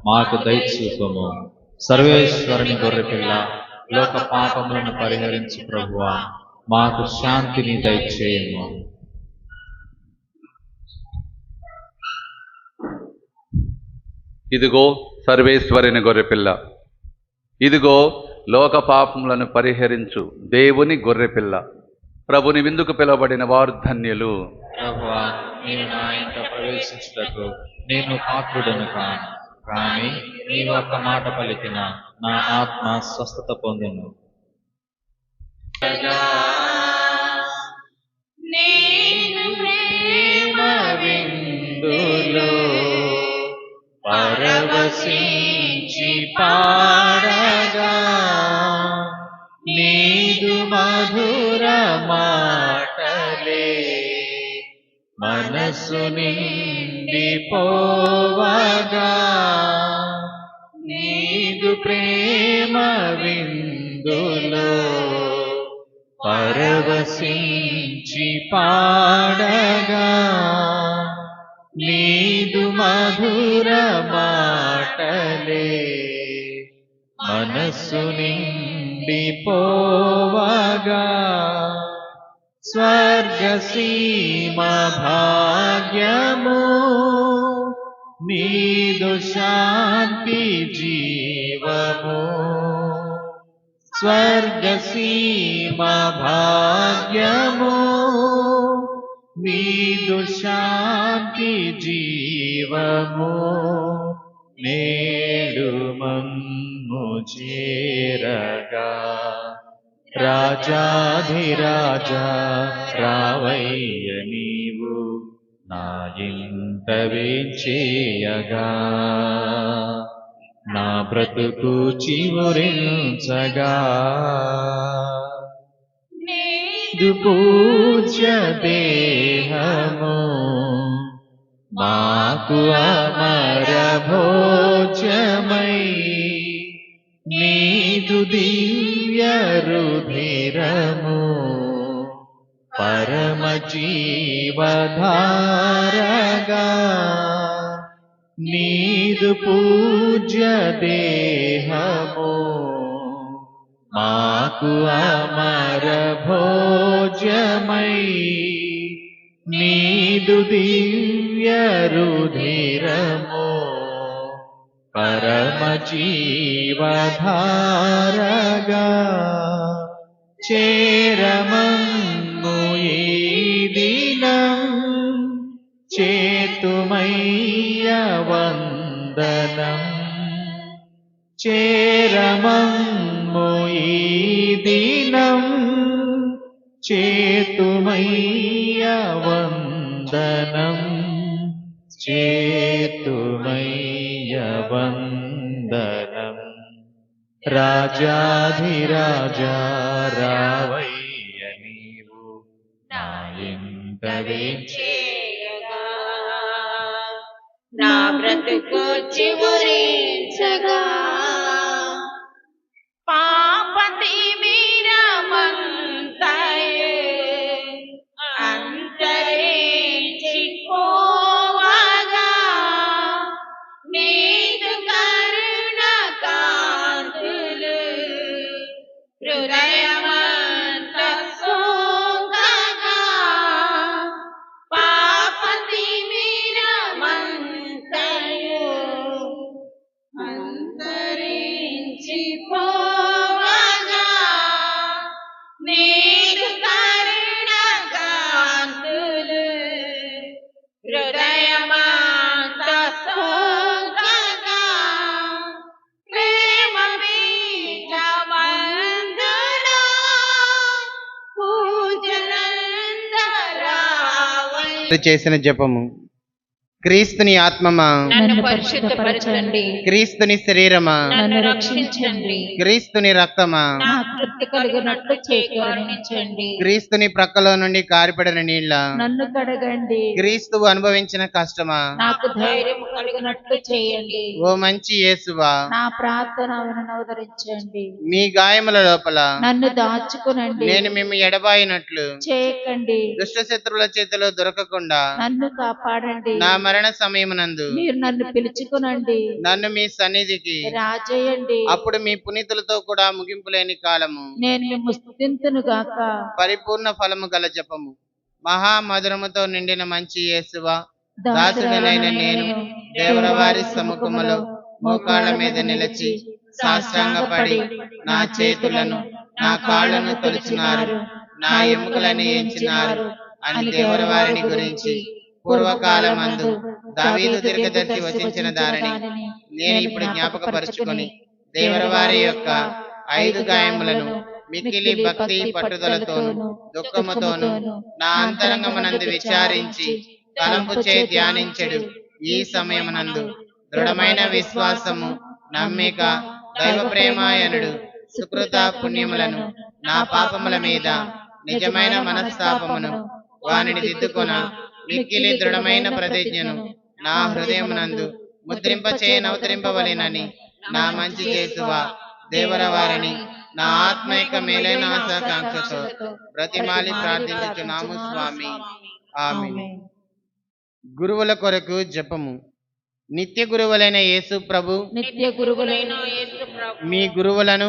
మాకు దయచూపుము. సర్వేశ్వరుని గొర్రెపిల్ల లోక పాపములను పరిహరించు ప్రభువా, మాకు శాంతిని దయచేయము. ఇదిగో సర్వేశ్వరుని గొర్రెపిల్ల, ఇదిగో లోక పాపములను పరిహరించు దేవుని గొర్రెపిల్ల. ప్రభుని విందుకు పిలువబడిన వారు ధన్యులు. ప్రభువా, నేను నా ఇంట ప్రవేశించుటకు నేను పాత్రుడను కాను, కానీ నీవు ఒక్క మాట పలికిన నా ఆత్మ స్వస్థత పొందును. నేను ప్రేమ విందులో పరవశించి పాడగా, నీదు మధుర మాటలే మనసు నిండిపోవగా, నీదు ప్రేమ విందులో పరవశించి పాడగా, నీదు మధుర మాటలే మనస్సు నిండిపోవగా, స్వర్గసీమ భాగ్యము నీదు శాంతి జీవము, స్వర్గసీమ భాగ్యము నీదు శాంతి జీవము, నేడు మమ్ము చేరగా, రాజాధిరాజా రావయ్య నీవు నా ఇంట వేంచేయగా, నా బ్రతుకు చివురించగా, నీదు పూజ్య దేహము మాకు అమర భోజ్యమై, నీదు దివ్య రుధిరము పరమ జీవధారగా, నీదు పూజ్య దేహము మాకు అమర భోజ్యమై, నీదు దివ్య రుధిరము పరమ జీవధారగా, చేరమమ్ము ఈ దినం చేతుమయ్య వందనం, చేరమమ్ము ఈ దినం చేతుమయ్య వందనం, చేతుమయ్య వందనం. రాజాధిరాజా రావయ్య నీవు నా ఇంట వేంచేయగా, నా బ్రతుకు చివురించగా, పాపతి మీరమంతయే అంతరించిపోవగా, నీదు కరుణ కాంతులు హృదయమంత సోకగా, పాపతి మీరమంతయే అంతరించిపోవగా, నీదు కరుణ కాంతులు హృదయమంత సోకగా, ప్రేమ బీజమందున పూజలందరావై చేసిన జపము. క్రీస్తుని ఆత్మమా, నన్ను పరిశుద్ధపరచండి. క్రీస్తుని శరీరమా, నన్ను రక్షించండి. క్రీస్తుని రక్తమా, నా తృప్తి కలిగినట్లు చేకూరణించండి. క్రీస్తుని ప్రక్కలో నుండి కారిపడిన నీళ్ళ, నన్ను కడగండి. క్రీస్తువు అనుభవించిన కష్టమా, నాకు ధైర్యం కలిగినట్లు చేయండి. ఓ మంచి యేసువా, నా ప్రార్థన అవనవదరించండి. మీ గాయముల లోపల నన్ను దాచుకునండి. నేను మిమ్ము ఎడబాయినట్లు చేయకండి. దుష్ట శత్రువుల చేతిలో దొరకకుండా నన్ను కాపాడండి. నా మరణ సమయమునందు మీరు నన్ను పిలుచుకునండి. నన్ను మీ సన్నిధికి రాజేయండి. అప్పుడు మీ పునీతులతో కూడా ముగింపు లేని కాలము నేను మిమ్ము స్తుతింతును గాక. పరిపూర్ణ ఫలము గల జపము. మహామధురముతో నిండిన మంచి యేసువా, దాసుడనైన నేను దేవరవారి సముఖములో మోకాళ్ళ మీద నిలిచి సాష్టాంగపడి నా చేతులను నా కాళ్ళను తొలిచినారు, నా ఎముకలను ఎంచినారు అని దేవరవారిని గురించి పూర్వకాలమందు దావీదు దీర్ఘదర్శి వచించిన దానిని నేను ఇప్పుడు జ్ఞాపకపరుచుకొని దేవరవారి యొక్క 5 గాయములను మిక్కిలి భక్తి పట్టుదలతోను దుఃఖముతోను నా అంతరంగమునందు విచారించి తలంపు చే ధ్యానించెడు ఈ సమయమునందు దృఢమైన విశ్వాసము, నమ్మిక, దైవ ప్రేమాయనుడు సుకృత పుణ్యములను నా పాపముల మీద నిజమైన మనస్తాపమును వానిని దిద్దుకొన మిక్కిలి దృఢమైన ప్రతిజ్ఞను నా హృదయమునందు ముద్రింప చేయనవతరింపవలెనని నా మంచి యేసువా, దేవర వారిని నా ఆత్మైక మేలైన ఆశాకాంక్షతో బ్రతిమాలి ప్రార్థించుచున్నాము స్వామి. ఆమేన్. గురువుల కొరకు జపము. నిత్య గురువులైన యేసు ప్రభు, నిత్య గురువులైన యేసు ప్రభు, మీ గురువులను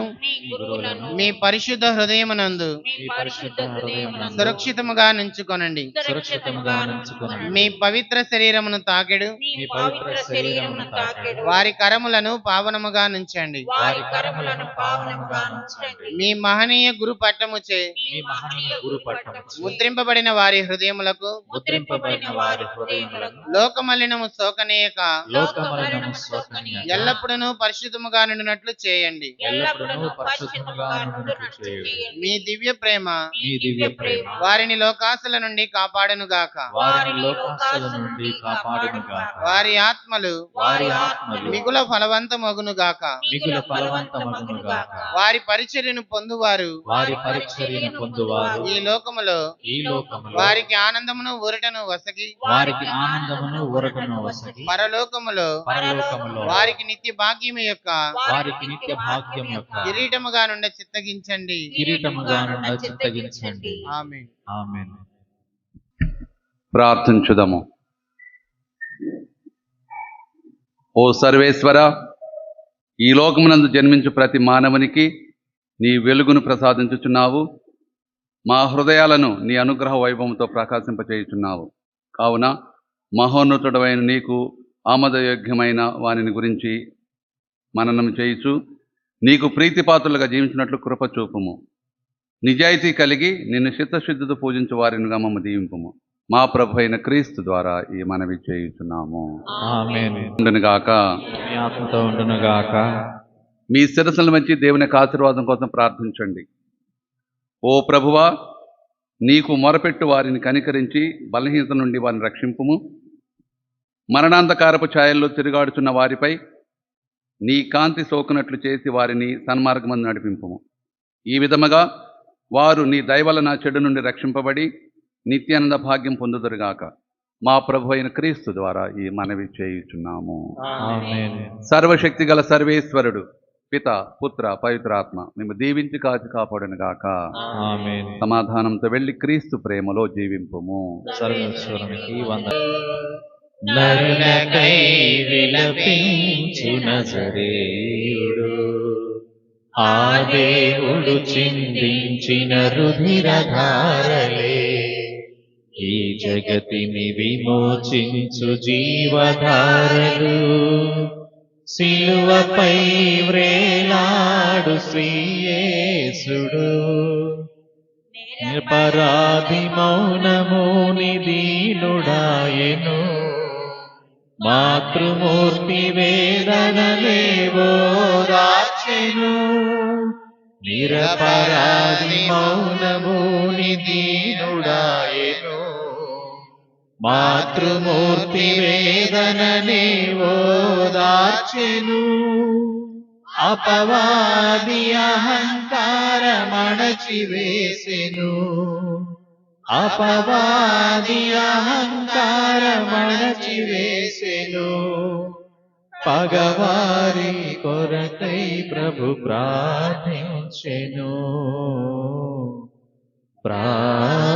గురువులను మీ పరిశుద్ధ హృదయమునందు మీ పరిశుద్ధ హృదయమునందు సురక్షితముగా నుంచుకొనండి. సురక్షితముగా నుంచుకొనండి. మీ పవిత్ర శరీరమును తాకెడు మీ పవిత్ర శరీరమును తాకెడు. వారి కరములను పావనముగా నుంచండి. వారి కరములను పావనముగా ఉంచండి. మీ మహనీయ గురు పట్టముచే మీ మహనీయ గురు పట్టము ముద్రింపబడిన వారి హృదయములకు ముద్రింపబడిన వారి హృదయములను లోకమలినము సోకనీయక లోకమలినము శోకనీయక ఎల్లప్పుడూ పరిశుద్ధముగా నుండినట్లు చేయండి. ఎల్లప్పుడూ పరిశుద్ధముగా నుండుటకు చేయుడి. మీ దివ్య ప్రేమ మీ దివ్య ప్రేమ వారిని లోకాసుల నుండి కాపాడునుగాక. వారిని లోకాసుల నుండి కాపాడునుగాక. వారి ఆత్మలు వారి ఆత్మలు మిగుల ఫలవంతమగునుగాక. మిగుల ఫలవంతమగునుగాక. వారి పరిచర్యను పొందువారు వారి పరిచర్యను పొందువారు ఈ లోకములో ఈ లోకములో వారికి ఆనందమును ఊరటను వసగి వారికి ఆనందమును ఊరటను వసగి పరలోకములో పరలోకములో వారికి నిత్య భాగ్యము యొక్క వారికి నిత్య భాగ్యం యొక్క కిరీటముగా నుండి చిత్తగించండి. కిరీటముగా నుండి చిత్తగించండి. ఆమేన్. ఆమేన్. ప్రార్థించుదము. ఓ సర్వేశ్వర, ఈ లోకమునందు జన్మించు ప్రతి మానవునికి నీ వెలుగును ప్రసాదించుచున్నావు. మా హృదయాలను నీ అనుగ్రహ వైభవంతో ప్రకాశింపచేయుచున్నావు. కావున మహోన్నతుడమైన నీకు ఆమోదయోగ్యమైన వానిని గురించి మననం చేయుచు నీకు ప్రీతిపాత్రులుగా జీవించినట్లు కృప చూపుము. నిజాయితీ కలిగి నిన్ను చిత్తశుద్ధితో పూజించు వారిని మమ్మ దీవింపుము. మా ప్రభు అయిన క్రీస్తు ద్వారా ఈ మనవి చేయుచున్నాము. ఆమేన్. ఉండునుగాక. మీ ఆత్మతో ఉండునుగాక. మీ శిరస్సుల మంచి దేవుని యొక్క ఆశీర్వాదం కోసం ప్రార్థించండి. ఓ ప్రభువా, నీకు మొరపెట్టు వారిని కనికరించి బలహీనత నుండి వారిని రక్షింపుము. మరణాంధకారపు ఛాయల్లో తిరుగాడుచున్న వారిపై నీ కాంతి సోకునట్లు చేసి వారిని సన్మార్గమందు నడిపింపుము. ఈ విధముగా వారు నీ దయవలన చెడు నుండి రక్షింపబడి నిత్యానంద భాగ్యం పొందుదురుగాక. మా ప్రభు అయిన క్రీస్తు ద్వారా ఈ మనవి చేయుచున్నాము. ఆమేన్. సర్వశక్తి గల సర్వేశ్వరుడు పిత, పుత్ర, పవిత్రాత్మ మేము దీవించి కాచి కాపాడునుగాక. ఆమేన్. సమాధానంతో వెళ్ళి క్రీస్తు ప్రేమలో జీవింపుము. సర్వేశ్వరునికి వందనాలు. నరులకై విలపించు నజరేయుడు, ఆ దేవుడు చిందించిన రుధిరధారలే ఈ జగతిని విమోచించు జీవధారలు. సిలువపై వ్రేలాడు శ్రీయేసుడు, నిరపరాధి మౌనముని దీనుడాయెను. మాతృమూర్తి వేదనలేవో రాచెను, నిరపరాధి మౌనముని దీనుడాయెను. మాతృమూర్తి వేదనని ఓదార్చెను, అపవాది అహంకారమణచివేసెను, అపవాది అహంకారమణచివేసెను. పగవారి కొరకై ప్రభు ప్రార్థించెను, ప్రార్థించెను.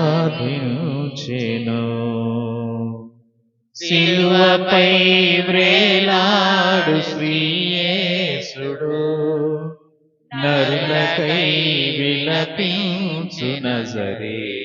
సిలువపై వ్రేలాడు శ్రీయేసుడు, నరులకై విలపించు నజరేయుడు.